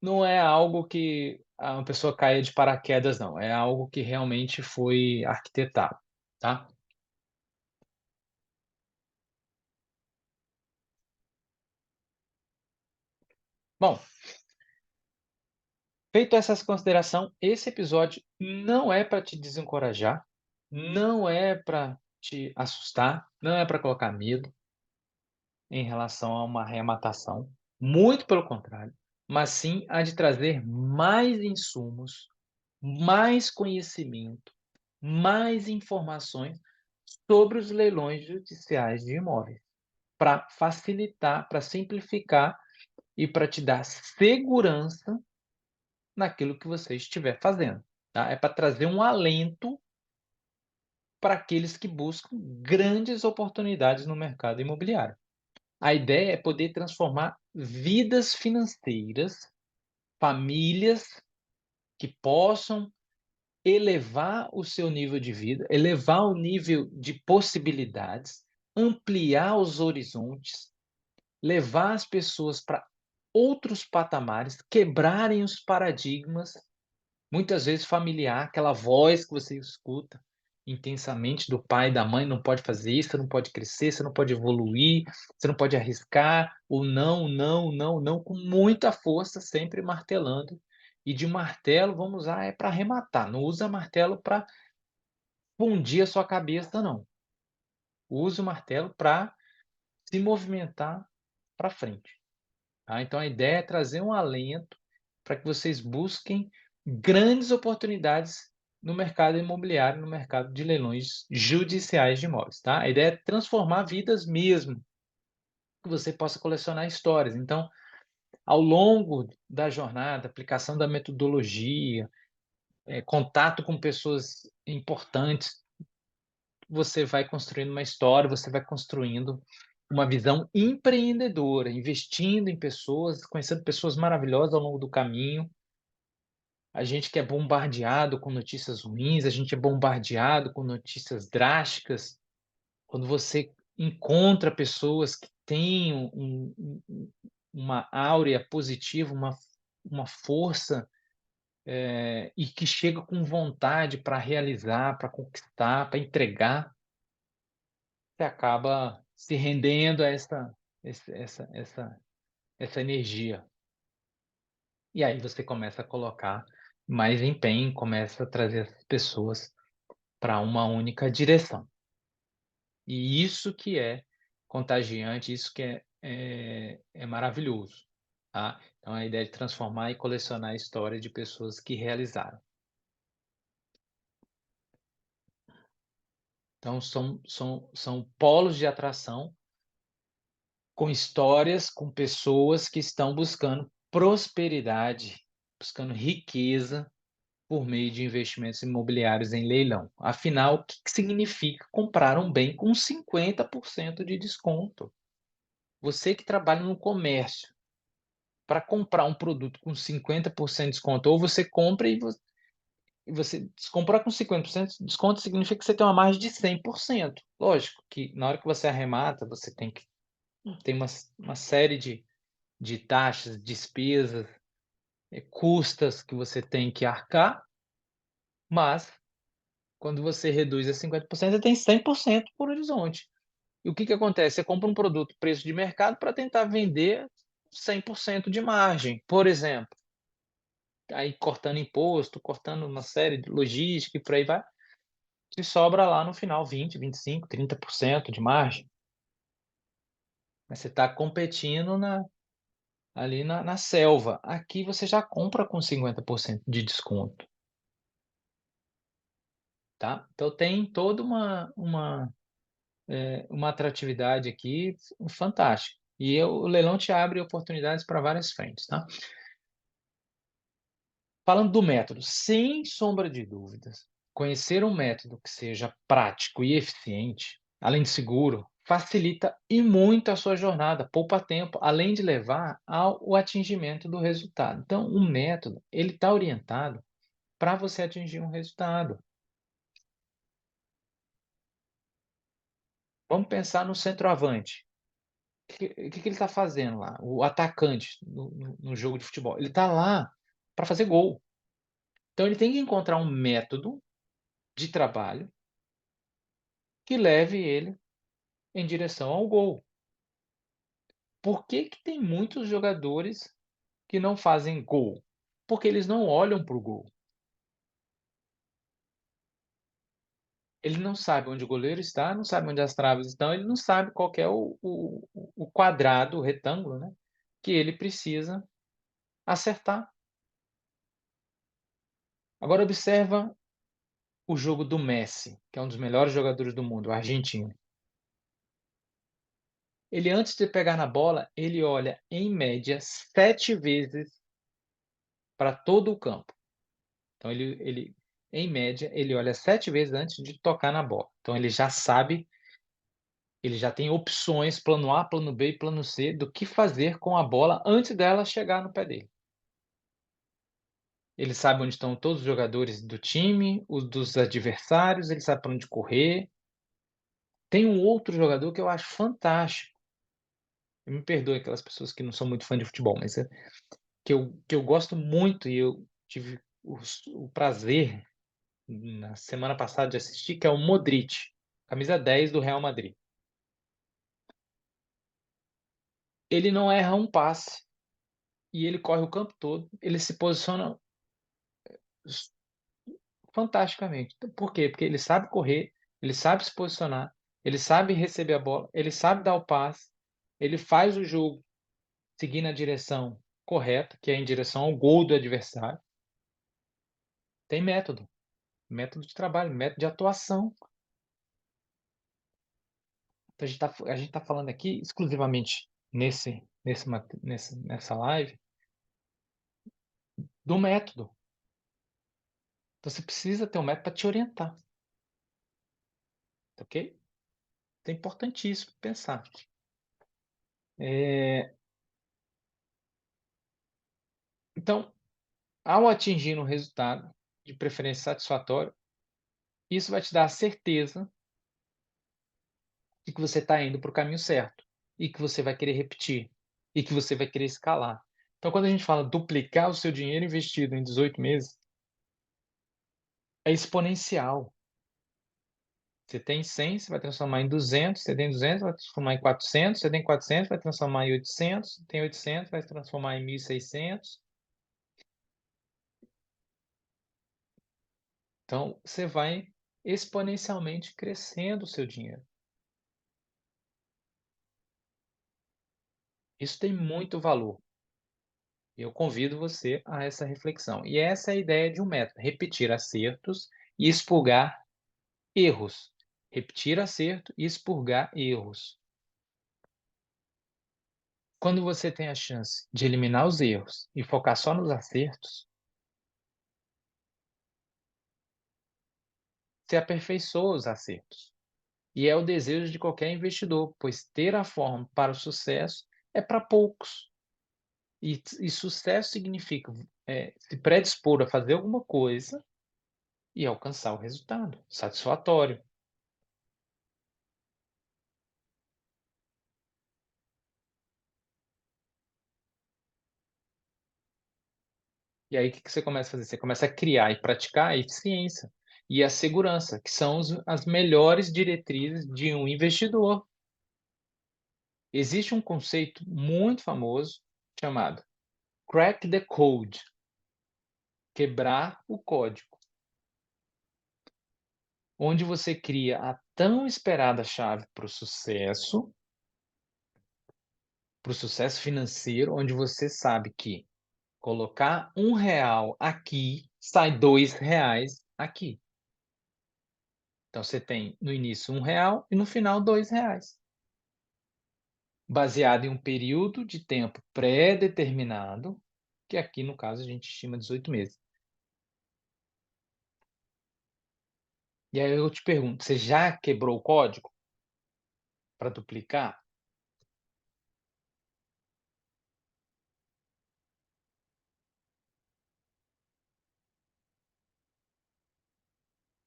[SPEAKER 1] não é algo que uma pessoa caia de paraquedas não, é algo que realmente foi arquitetado, tá. Bom, feito essas consideração, esse episódio não é para te desencorajar, não é para te assustar, não é para colocar medo em relação a uma arrematação, muito pelo contrário, mas sim a de trazer mais insumos, mais conhecimento, mais informações sobre os leilões judiciais de imóveis, para facilitar, para simplificar e para te dar segurança naquilo que você estiver fazendo, tá. É para trazer um alento para aqueles que buscam grandes oportunidades no mercado imobiliário. A ideia é poder transformar vidas financeiras, famílias que possam elevar o seu nível de vida, elevar o nível de possibilidades, ampliar os horizontes, levar as pessoas para outros patamares, quebrarem os paradigmas. Muitas vezes familiar, aquela voz que você escuta intensamente do pai e da mãe: "Não pode fazer isso, você não pode crescer, você não pode evoluir, você não pode arriscar", o não, não, não, não, com muita força, sempre martelando. E de martelo, vamos usar é para arrematar, não usa martelo para fundir a sua cabeça não. Use o martelo para se movimentar para frente, tá. Então a ideia é trazer um alento para que vocês busquem grandes oportunidades no mercado imobiliário, no mercado de leilões judiciais de imóveis, tá. A ideia é transformar vidas mesmo, que você possa colecionar histórias. Então, ao longo da jornada, aplicação da metodologia, contato com pessoas importantes, você vai construindo uma história, você vai construindo uma visão empreendedora, investindo em pessoas, conhecendo pessoas maravilhosas ao longo do caminho. A gente que é bombardeado com notícias ruins, a gente é bombardeado com notícias drásticas. Quando você encontra pessoas que têm uma áurea positiva, uma força, e que chega com vontade para realizar, para conquistar, para entregar, você acaba se rendendo a essa energia. E aí você começa a colocar mais empenho, começa a trazer as pessoas para uma única direção. E isso que é contagiante, isso que é maravilhoso, tá. Então a ideia é de transformar e colecionar a história de pessoas que realizaram. Então são polos de atração com histórias, com pessoas que estão buscando prosperidade, buscando riqueza por meio de investimentos imobiliários em leilão. Afinal, o que que significa comprar um bem com 50% de desconto? Você que trabalha no comércio, para comprar um produto com 50% de desconto, ou você compra e você se comprar com 50% de desconto significa que você tem uma margem de 100%. Lógico que na hora que você arremata, você tem que tem uma série de taxas, despesas, custas que você tem que arcar, mas quando você reduz a 50%, você tem 100% por horizonte. E o que que acontece? Você compra um produto preço de mercado para tentar vender 100% de margem, por exemplo. Aí cortando imposto, cortando uma série de logística e por aí vai, te sobra lá no final 20, 25, 30% de margem. Mas você está competindo ali na selva. Aqui você já compra com 50% de desconto. Tá? Então tem toda uma atratividade aqui fantástica. E o leilão te abre oportunidades para várias frentes, tá? Falando do método, sem sombra de dúvidas, conhecer um método que seja prático e eficiente, além de seguro, facilita e muito a sua jornada, poupa tempo, além de levar ao atingimento do resultado. Então, o método, ele está orientado para você atingir um resultado. Vamos pensar no centroavante. O que ele está fazendo lá? O atacante no jogo de futebol. Ele está lá para fazer gol. Então ele tem que encontrar um método de trabalho que leve ele em direção ao gol. Por que que tem muitos jogadores que não fazem gol? Porque eles não olham para o gol. Ele não sabe onde o goleiro está, não sabe onde as traves estão, ele não sabe qual que é o quadrado, o retângulo, né, que ele precisa acertar. Agora observa o jogo do Messi, que é um dos melhores jogadores do mundo, o argentino. Ele, antes de pegar na bola, ele olha, em média, 7 vezes para todo o campo. Então em média, ele olha 7 vezes antes de tocar na bola. Então ele já sabe, ele já tem opções, plano A, plano B e plano C, do que fazer com a bola antes dela chegar no pé dele. Ele sabe onde estão todos os jogadores do time, os dos adversários, ele sabe para onde correr. Tem um outro jogador que eu acho fantástico. Me perdoe aquelas pessoas que não são muito fã de futebol, mas que eu gosto muito e eu tive o prazer na semana passada de assistir, que é o Modric, camisa 10 do Real Madrid. Ele não erra um passe e ele corre o campo todo, ele se posiciona s fantasticamente. Por quê? Porque ele sabe correr, ele sabe se posicionar, ele sabe receber a bola, ele sabe dar o passe, ele faz o jogo seguir na direção correta, que é em direção ao gol do adversário. Tem método, método de trabalho, método de atuação. Então a gente tá falando aqui exclusivamente nessa live do método. Então você precisa ter um método para te orientar, tá ok? Então é importantíssimo pensar. Eh, então, ao atingir um resultado, de preferência satisfatório, isso vai te dar a certeza de que você está indo para o caminho certo, e que você vai querer repetir, e que você vai querer escalar. Então quando a gente fala duplicar o seu dinheiro investido em 18 meses, é exponencial. Você tem 100, você vai transformar em 200, você tem 200, vai transformar em 400, você tem 400, vai transformar em 800, tem 800, vai transformar em 1.600. Então você vai exponencialmente crescendo o seu dinheiro. Isso tem muito valor. Eu convido você a essa reflexão. E essa é a ideia de um método: repetir acertos e expurgar erros. Repetir acerto e expurgar erros. Quando você tem a chance de eliminar os erros e focar só nos acertos, você aperfeiçoa os acertos. E é o desejo de qualquer investidor, pois ter a forma para o sucesso é para poucos. E sucesso significa se predispor a fazer alguma coisa e alcançar o resultado satisfatório. E aí o que que você começa a fazer? Você começa a criar e praticar a eficiência e a segurança, que são as melhores diretrizes de um investidor. Existe um conceito muito famoso chamado crack the code, quebrar o código, onde você cria a tão esperada chave para o sucesso financeiro, onde você sabe que colocar R$ 1 aqui sai R$ 2 aqui. Então você tem no início R$ 1 e no final R$ 2, baseado em um período de tempo pré-determinado, que aqui no caso a gente estima 18 meses. E aí eu te pergunto, você já quebrou o código para duplicar?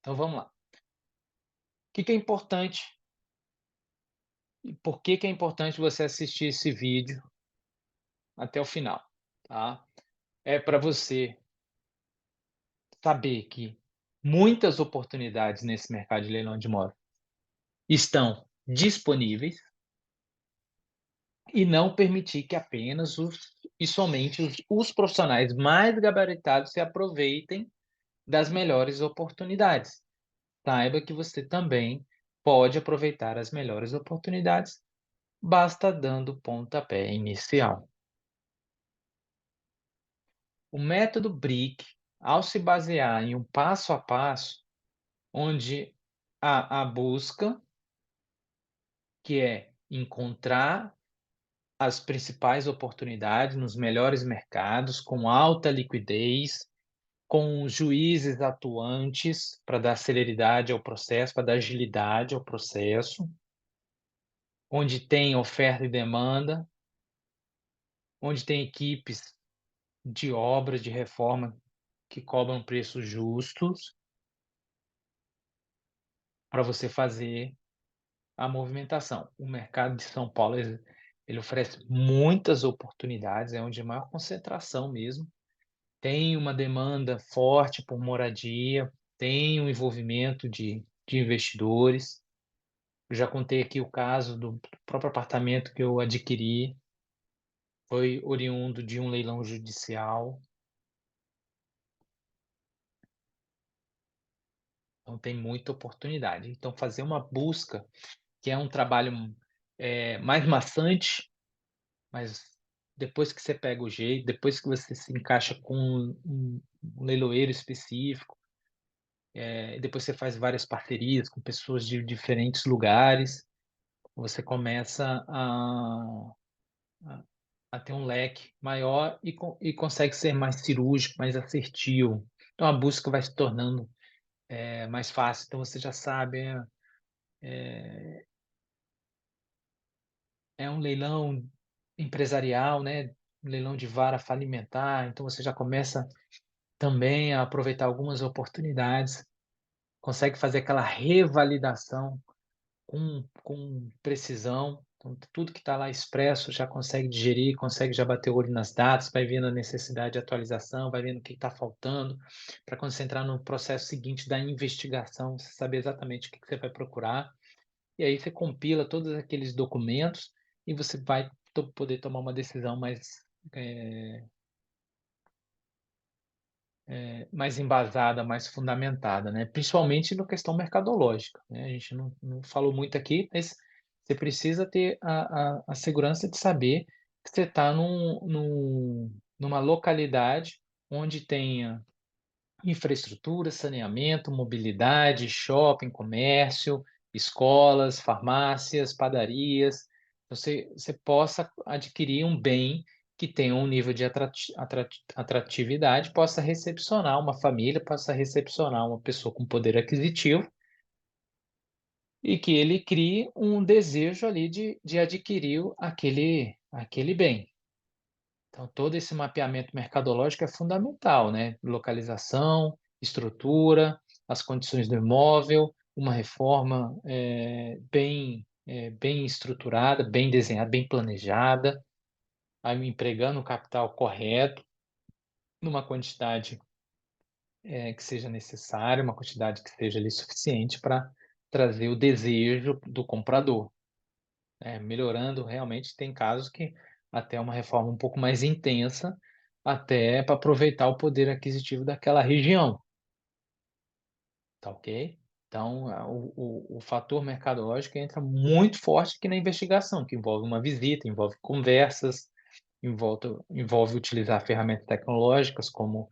[SPEAKER 1] Então vamos lá. O que que é importante e por que que é importante você assistir esse vídeo até o final, tá? É para você saber que muitas oportunidades nesse mercado de leilão de imóvel estão disponíveis e não permitir que apenas e somente os profissionais mais gabaritados se aproveitem das melhores oportunidades. Saiba que você também pode aproveitar as melhores oportunidades, basta dando o pontapé inicial. O método BRIC, ao se basear em um passo a passo, onde há a busca, que é encontrar as principais oportunidades nos melhores mercados, com alta liquidez, com juízes atuantes para dar celeridade ao processo, para dar agilidade ao processo, onde tem oferta e demanda, onde tem equipes de obra, de reforma que cobram preços justos para você fazer a movimentação. O mercado de São Paulo, ele oferece muitas oportunidades, é onde é maior concentração mesmo. Tem uma demanda forte por moradia, tem um envolvimento de investidores. Eu já contei aqui o caso do próprio apartamento que eu adquiri, foi oriundo de um leilão judicial, então tem muita oportunidade. Então fazer uma busca, que é um trabalho, mais maçante, mas depois que você pega o jeito, depois que você se encaixa com um leiloeiro específico, depois você faz várias parcerias com pessoas de diferentes lugares, você começa a a ter um leque maior e consegue ser mais cirúrgico, mais assertivo. Então a busca vai se tornando, mais fácil, então você já sabe, é um leilão empresarial, né, um leilão de vara falimentar, então você já começa também a aproveitar algumas oportunidades, consegue fazer aquela revalidação com precisão, então tudo que está lá expresso já consegue digerir, consegue já bater o olho nas datas, vai vendo a necessidade de atualização, vai vendo o que está faltando, para quando você entrar no processo seguinte da investigação, você saber exatamente o que você vai procurar, e aí você compila todos aqueles documentos e você vai poder tomar uma decisão eh, mais embasada, mais fundamentada, né? Principalmente na questão mercadológica, né? A gente não falou muito aqui, mas você precisa ter a segurança de saber que você está numa localidade onde tenha infraestrutura, saneamento, mobilidade, shopping, comércio, escolas, farmácias, padarias. Você possa adquirir um bem que tenha um nível de atratividade, possa recepcionar uma família, possa recepcionar uma pessoa com poder aquisitivo e que ele crie um desejo ali de adquirir aquele bem. Então, todo esse mapeamento mercadológico é fundamental, né? Localização, estrutura, as condições do imóvel, uma reforma bem estruturada, bem desenhada, bem planejada, aí empregando o capital correto, numa quantidade que seja necessária, uma quantidade que seja ali suficiente para trazer o desejo do comprador. Melhorando realmente, tem casos que até uma reforma um pouco mais intensa, até para aproveitar o poder aquisitivo daquela região, tá ok? Então, o fator mercadológico entra muito forte aqui na investigação, que envolve uma visita, envolve conversas, envolve utilizar ferramentas tecnológicas como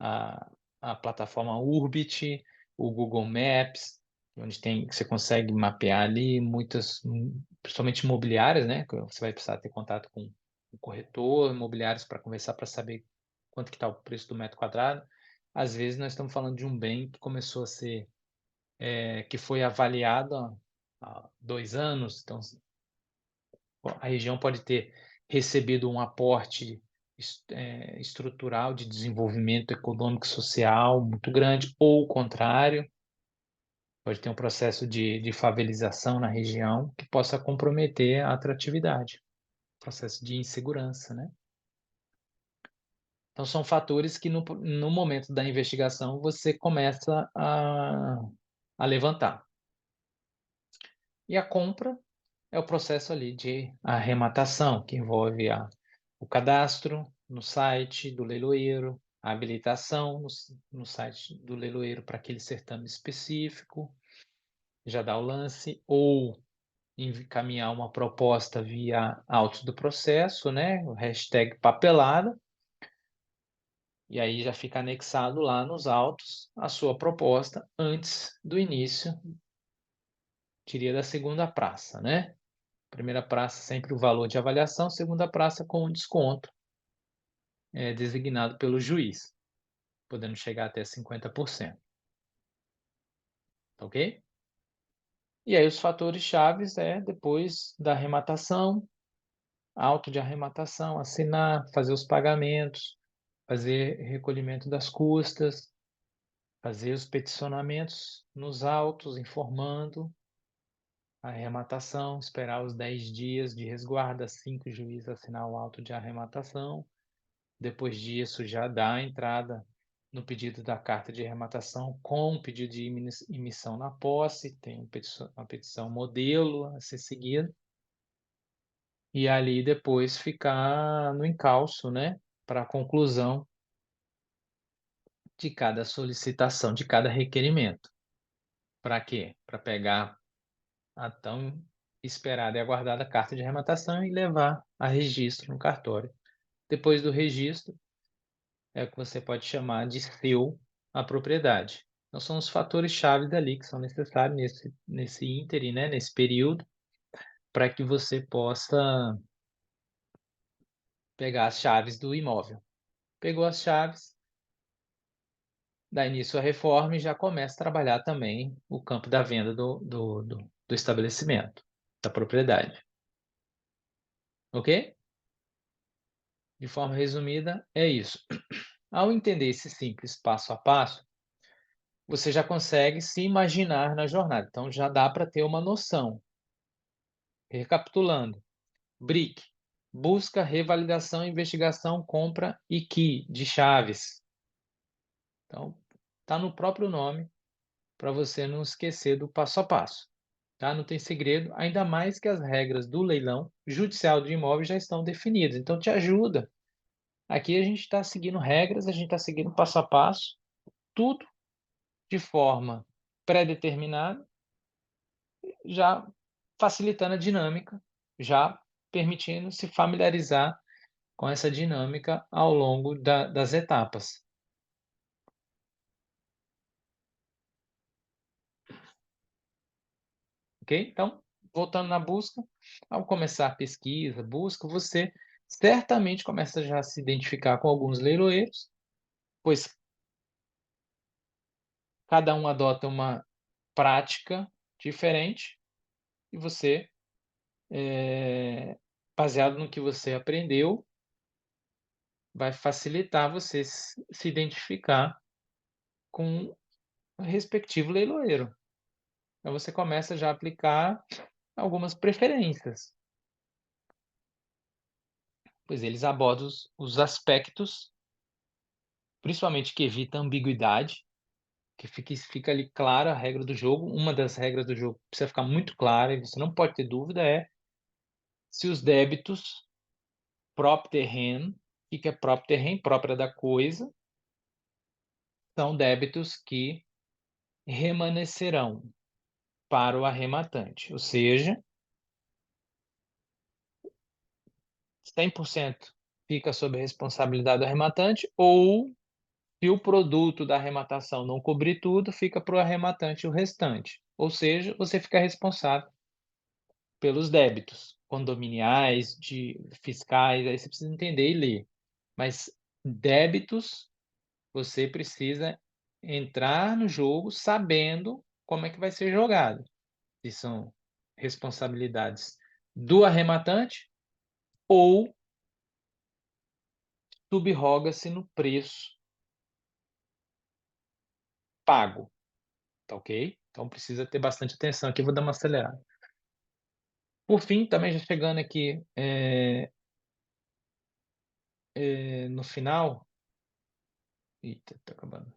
[SPEAKER 1] a, a plataforma Urbit, o Google Maps, onde você consegue mapear ali muitas, principalmente imobiliárias, né? Que você vai precisar ter contato com o corretor, imobiliários para conversar para saber quanto que está o preço do metro quadrado. Às vezes nós estamos falando de um bem que começou a ser, que foi avaliado há 2 anos, então a região pode ter recebido um aporte estrutural de desenvolvimento econômico e social muito grande, ou o contrário, pode ter um processo de favelização na região que possa comprometer a atratividade, processo de insegurança, né? Então, são fatores que no momento da investigação você começa a levantar. E a compra é o processo ali de arrematação, que envolve o cadastro no site do leiloeiro, a habilitação no site do leiloeiro para aquele certame específico, já dá o lance, ou encaminhar uma proposta via autos do processo, né? O hashtag papelada, e aí já fica anexado lá nos autos a sua proposta antes do início, diria, da segunda praça, né? Primeira praça sempre o valor de avaliação, segunda praça com um desconto designado pelo juiz, podendo chegar até 50%, tá ok? E aí os fatores chaves depois da arrematação, auto de arrematação, assinar, fazer os pagamentos, fazer recolhimento das custas, fazer os peticionamentos nos autos, informando a arrematação, esperar os 10 dias de resguardo assim que o juiz assinar o auto de arrematação. Depois disso, já dá a entrada no pedido da carta de arrematação com o pedido de emissão na posse, tem uma petição modelo a ser seguida, e ali depois ficar no encalço, né, para a conclusão de cada solicitação, de cada requerimento. Para quê? Para pegar a tão esperada e aguardada a carta de arrematação e levar a registro no cartório. Depois do registro, é o que você pode chamar de seu a propriedade. Então, são os fatores chave dali que são necessários nesse ínterim, né, nesse período, para que você possa pegar as chaves do imóvel. Pegou as chaves, dá início à reforma e já começa a trabalhar também o campo da venda do estabelecimento, da propriedade. Ok? De forma resumida, é isso. Ao entender esse simples passo a passo, você já consegue se imaginar na jornada. Então, já dá para ter uma noção. Recapitulando: BRIC, busca, revalidação, investigação, compra e key de chaves. Então, está no próprio nome para você não esquecer do passo a passo. Tá? Não tem segredo, ainda mais que as regras do leilão judicial de imóveis já estão definidas. Então, te ajuda. Aqui a gente está seguindo regras, a gente está seguindo passo a passo, tudo de forma pré-determinada, já facilitando a dinâmica, já permitindo se familiarizar com essa dinâmica ao longo das etapas. Ok? Então, voltando na busca, ao começar a pesquisa, busca, você certamente começa já a se identificar com alguns leiloeiros, pois cada um adota uma prática diferente e você, baseado no que você aprendeu, vai facilitar você se identificar com o respectivo leiloeiro. Então você começa já a aplicar algumas preferências, pois eles abordam os aspectos, principalmente que evita ambiguidade, que fica ali clara a regra do jogo. Uma das regras do jogo precisa ficar muito clara e você não pode ter dúvida, é se os débitos próprio terreno, o que é próprio terreno? Própria da coisa, são débitos que remanescerão para o arrematante, ou seja, 100% fica sob a responsabilidade do arrematante, ou se o produto da arrematação não cobrir tudo, fica para o arrematante o restante. Ou seja, você fica responsável pelos débitos condominiais, de fiscais, aí você precisa entender e ler. Mas débitos, você precisa entrar no jogo sabendo como é que vai ser jogado. Se são responsabilidades do arrematante ou subroga-se no preço pago, tá ok? Então precisa ter bastante atenção aqui, vou dar uma acelerada. Por fim, também já chegando aqui, no final. Eita, tá acabando.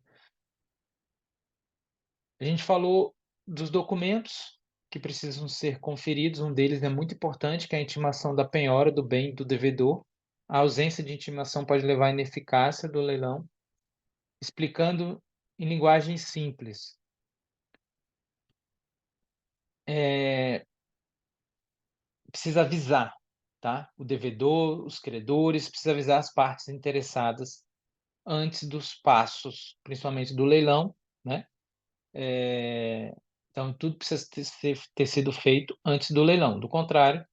[SPEAKER 1] A gente falou dos documentos que precisam ser conferidos, um deles é muito importante, que é a intimação da penhora do bem do devedor. A ausência de intimação pode levar à ineficácia do leilão. Explicando em linguagem simples, precisa avisar, tá? O devedor, os credores, precisa avisar as partes interessadas antes dos passos, principalmente do leilão, né? Então, tudo precisa ter sido feito antes do leilão. Do contrário,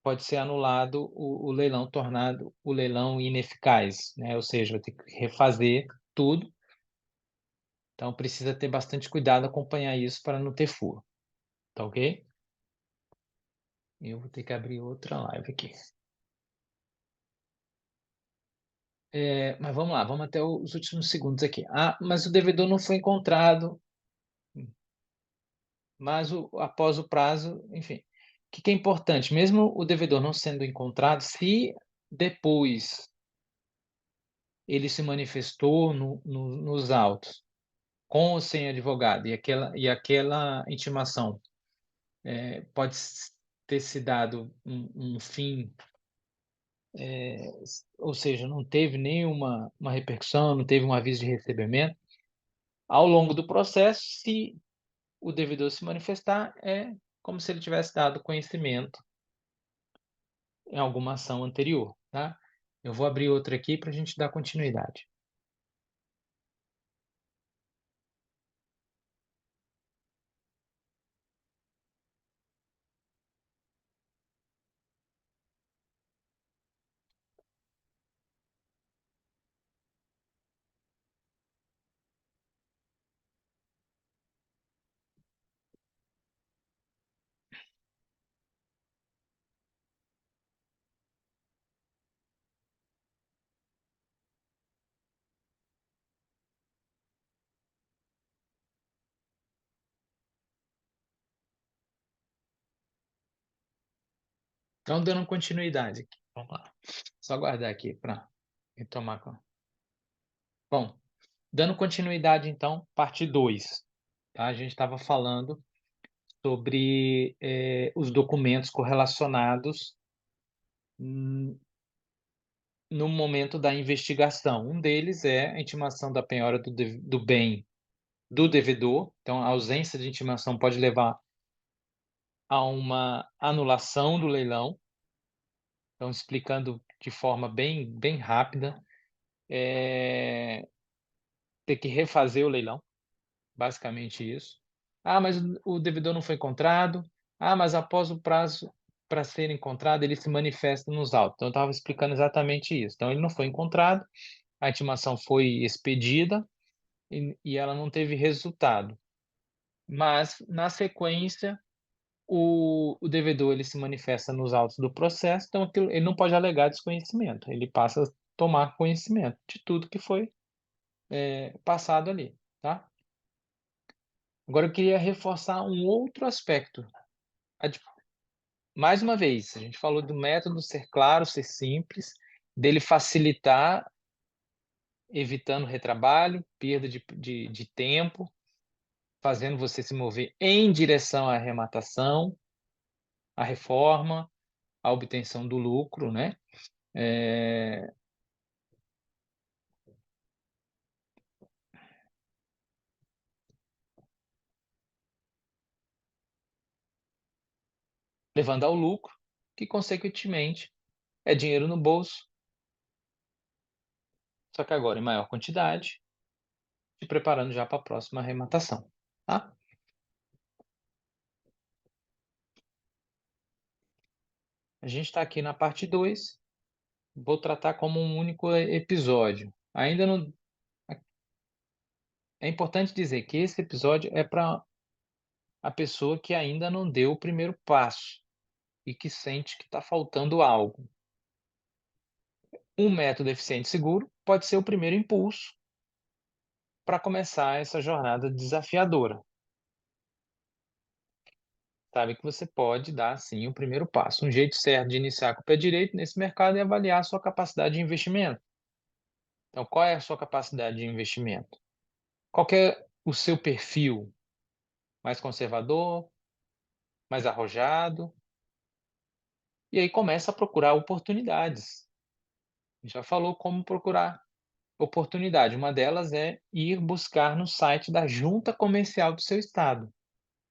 [SPEAKER 1] pode ser anulado o leilão, tornado o leilão ineficaz, né? Ou seja, vai ter que refazer tudo. Então, precisa ter bastante cuidado, acompanhar isso para não ter furo. Tá ok? Eu vou ter que abrir outra live aqui. Mas vamos lá, vamos até os últimos segundos aqui. Ah, mas o devedor não foi encontrado, mas após o prazo, enfim. O que é importante? Mesmo o devedor não sendo encontrado, se depois ele se manifestou nos autos, com ou sem advogado, e aquela intimação pode ter se dado um fim, ou seja, não teve nenhuma uma repercussão, não teve um aviso de recebimento, ao longo do processo, se o devedor se manifestar, como se ele tivesse dado conhecimento em alguma ação anterior, tá? Eu vou abrir outra aqui para a gente dar continuidade. Então, dando continuidade aqui, vamos lá. Só aguardar aqui para retomar. Bom, dando continuidade então, parte 2, tá? A gente estava falando sobre, os documentos correlacionados, hum, no momento da investigação. Um deles é a intimação da penhora do bem do devedor, então a ausência de intimação pode levar a uma anulação do leilão. Então, explicando de forma bem rápida, ter que refazer o leilão, basicamente isso. "Ah, mas o devedor não foi encontrado. Ah, mas após o prazo para ser encontrado, ele se manifesta nos autos". Então eu estava explicando exatamente isso. Então ele não foi encontrado, a intimação foi expedida e ela não teve resultado. Mas, na sequência, o devedor ele se manifesta nos autos do processo, então aquilo ele não pode alegar desconhecimento, ele passa a tomar conhecimento de tudo que foi, passado ali, tá. Agora eu queria reforçar um outro aspecto, a di mais uma vez, a gente falou do método ser claro, ser simples, dele facilitar, evitando retrabalho, perda de tempo, fazendo você se mover em direção à arrematação, à reforma, à obtenção do lucro, né. Eh, levando ao lucro, que consequentemente é dinheiro no bolso, só que agora em maior quantidade, te preparando já para a próxima arrematação, tá. A gente está aqui na parte 2. Vou tratar como um único episódio. Ainda não É importante dizer que esse episódio é para a pessoa que ainda não deu o primeiro passo e que sente que está faltando algo. Um método eficiente e seguro pode ser o primeiro impulso para começar essa jornada desafiadora. Sabe que você pode dar sim o primeiro passo. Um jeito certo de iniciar com o pé direito nesse mercado é avaliar a sua capacidade de investimento. Então, qual é a sua capacidade de investimento? Qual que é o seu perfil? Mais conservador, mais arrojado? E aí começa a procurar oportunidades. Já falou como procurar oportunidade. Uma delas é ir buscar no site da junta comercial do seu estado,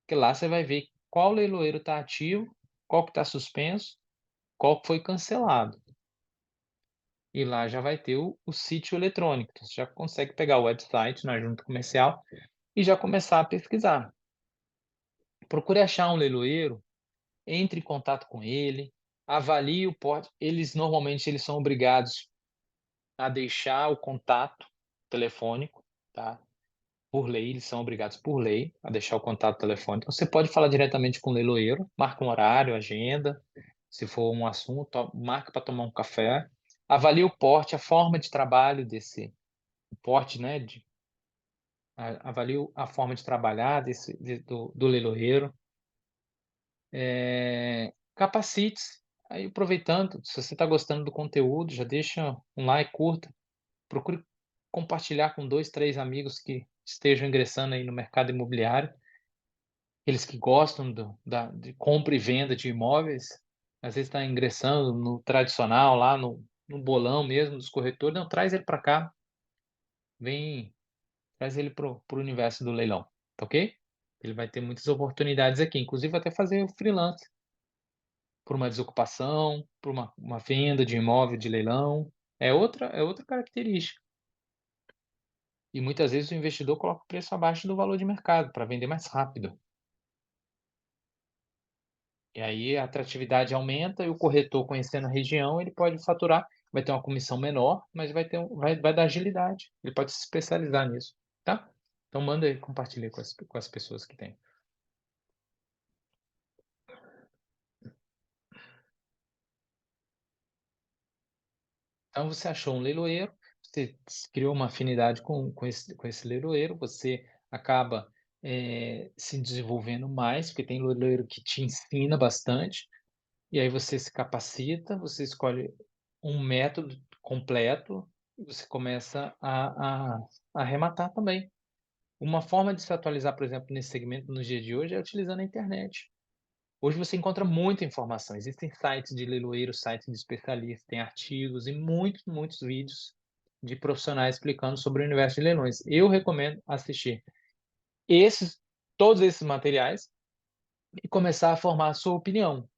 [SPEAKER 1] que lá você vai ver qual leiloeiro está ativo, qual que está suspenso, qual que foi cancelado. E lá já vai ter o sítio eletrônico. Então você já consegue pegar o website na junta comercial e já começar a pesquisar. Procure achar um leiloeiro, entre em contato com ele, avalie o porte. Eles são obrigados a deixar o contato telefônico, tá? Por lei, eles são obrigados por lei a deixar o contato telefônico. Então, você pode falar diretamente com o leiloeiro, marca um horário, agenda, se for um assunto, marca para tomar um café, avalie o porte, a forma de trabalho desse o porte, né, avalie a forma de trabalhar do leiloeiro, capacite-se, aí aproveitando, se você está gostando do conteúdo, já deixa um like, curta. Procure compartilhar com 2, 3 amigos que estejam ingressando aí no mercado imobiliário, aqueles que gostam de compra e venda de imóveis, às vezes está ingressando no tradicional, lá no bolão mesmo dos corretores, não, traz ele para cá, vem, traz ele para o universo do leilão, tá ok? Ele vai ter muitas oportunidades aqui, inclusive até fazer o freelance, por uma desocupação, por uma venda de imóvel de leilão, é outra característica. E muitas vezes o investidor coloca o preço abaixo do valor de mercado para vender mais rápido. E aí a atratividade aumenta e o corretor, conhecendo a região, ele pode faturar, vai ter uma comissão menor, mas vai dar agilidade, ele pode se especializar nisso, tá? Então manda aí, compartilha aí com as pessoas que têm. Então você achou um leiloeiro, você criou uma afinidade com esse leiloeiro, você acaba, se desenvolvendo mais, porque tem leiloeiro que te ensina bastante, e aí você se capacita, você escolhe um método completo e você começa a arrematar também. Uma forma de se atualizar, por exemplo, nesse segmento nos dias de hoje é utilizando a internet. Hoje você encontra muita informação, existem sites de leiloeiros, sites de especialistas, tem artigos e muitos, muitos vídeos de profissionais explicando sobre o universo de leilões. Eu recomendo assistir esses todos esses materiais e começar a formar a sua opinião,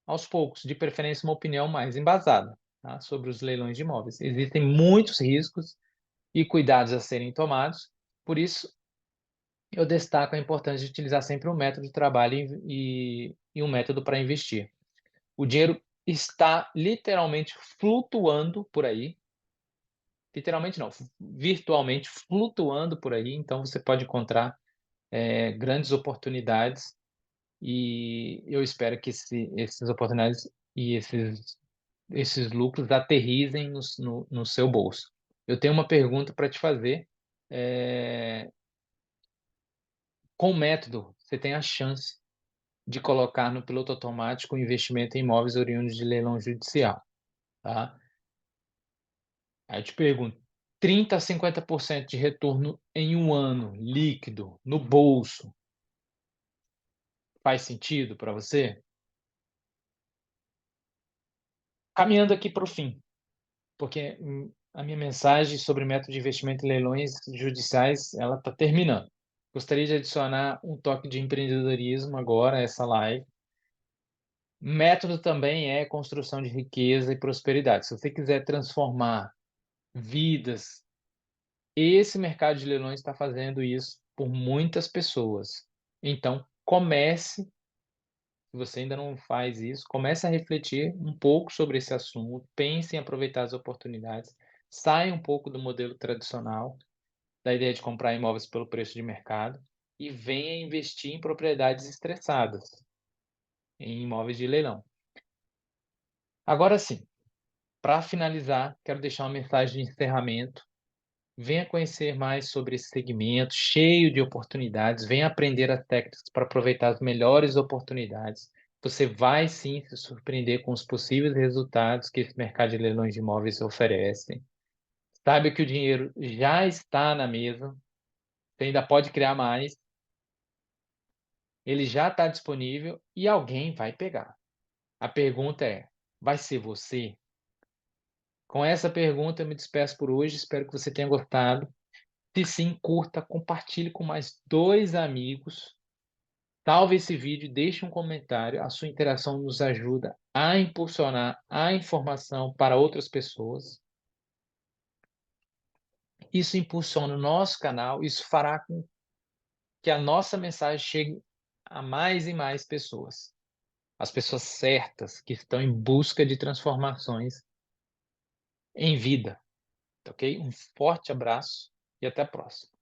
[SPEAKER 1] aos poucos, de preferência uma opinião mais embasada, tá, sobre os leilões de imóveis. Existem muitos riscos e cuidados a serem tomados, por isso eu destaco a importância de utilizar sempre um método de trabalho e um método para investir. O dinheiro está literalmente flutuando por aí, literalmente não, virtualmente flutuando por aí, então você pode encontrar, grandes oportunidades e eu espero que essas oportunidades e esses lucros aterrissem no seu bolso. Eu tenho uma pergunta para te fazer, qual método você tem a chance de colocar no piloto automático o investimento em imóveis oriundos de leilão judicial, tá? Aí eu te pergunto, 30 a 50% de retorno em um ano, líquido, no bolso, faz sentido para você? Caminhando aqui para o fim, porque, a minha mensagem sobre método de investimento em leilões judiciais, ela está terminando. Gostaria de adicionar um toque de empreendedorismo agora a essa live. Método também é construção de riqueza e prosperidade. Se você quiser transformar vidas, esse mercado de leilões está fazendo isso por muitas pessoas. Então, comece, se você ainda não faz isso, comece a refletir um pouco sobre esse assunto, pense em aproveitar as oportunidades, saia um pouco do modelo tradicional, da ideia de comprar imóveis pelo preço de mercado e venha investir em propriedades estressadas, em imóveis de leilão. Agora sim, para finalizar, quero deixar uma mensagem de encerramento. Venha conhecer mais sobre esse segmento cheio de oportunidades, venha aprender as técnicas para aproveitar as melhores oportunidades. Você vai sim se surpreender com os possíveis resultados que esse mercado de leilões de imóveis oferece. Saiba que o dinheiro já está na mesa, você ainda pode criar mais, ele já está disponível e alguém vai pegar. A pergunta é: vai ser você? Com essa pergunta eu me despeço por hoje, espero que você tenha gostado. Se sim, curta, compartilhe com mais 2 amigos, salve esse vídeo, deixe um comentário, a sua interação nos ajuda a impulsionar a informação para outras pessoas. Isso impulsiona o nosso canal, isso fará com que a nossa mensagem chegue a mais e mais pessoas. As pessoas certas que estão em busca de transformações em vida, tá ok? Um forte abraço e até a próxima.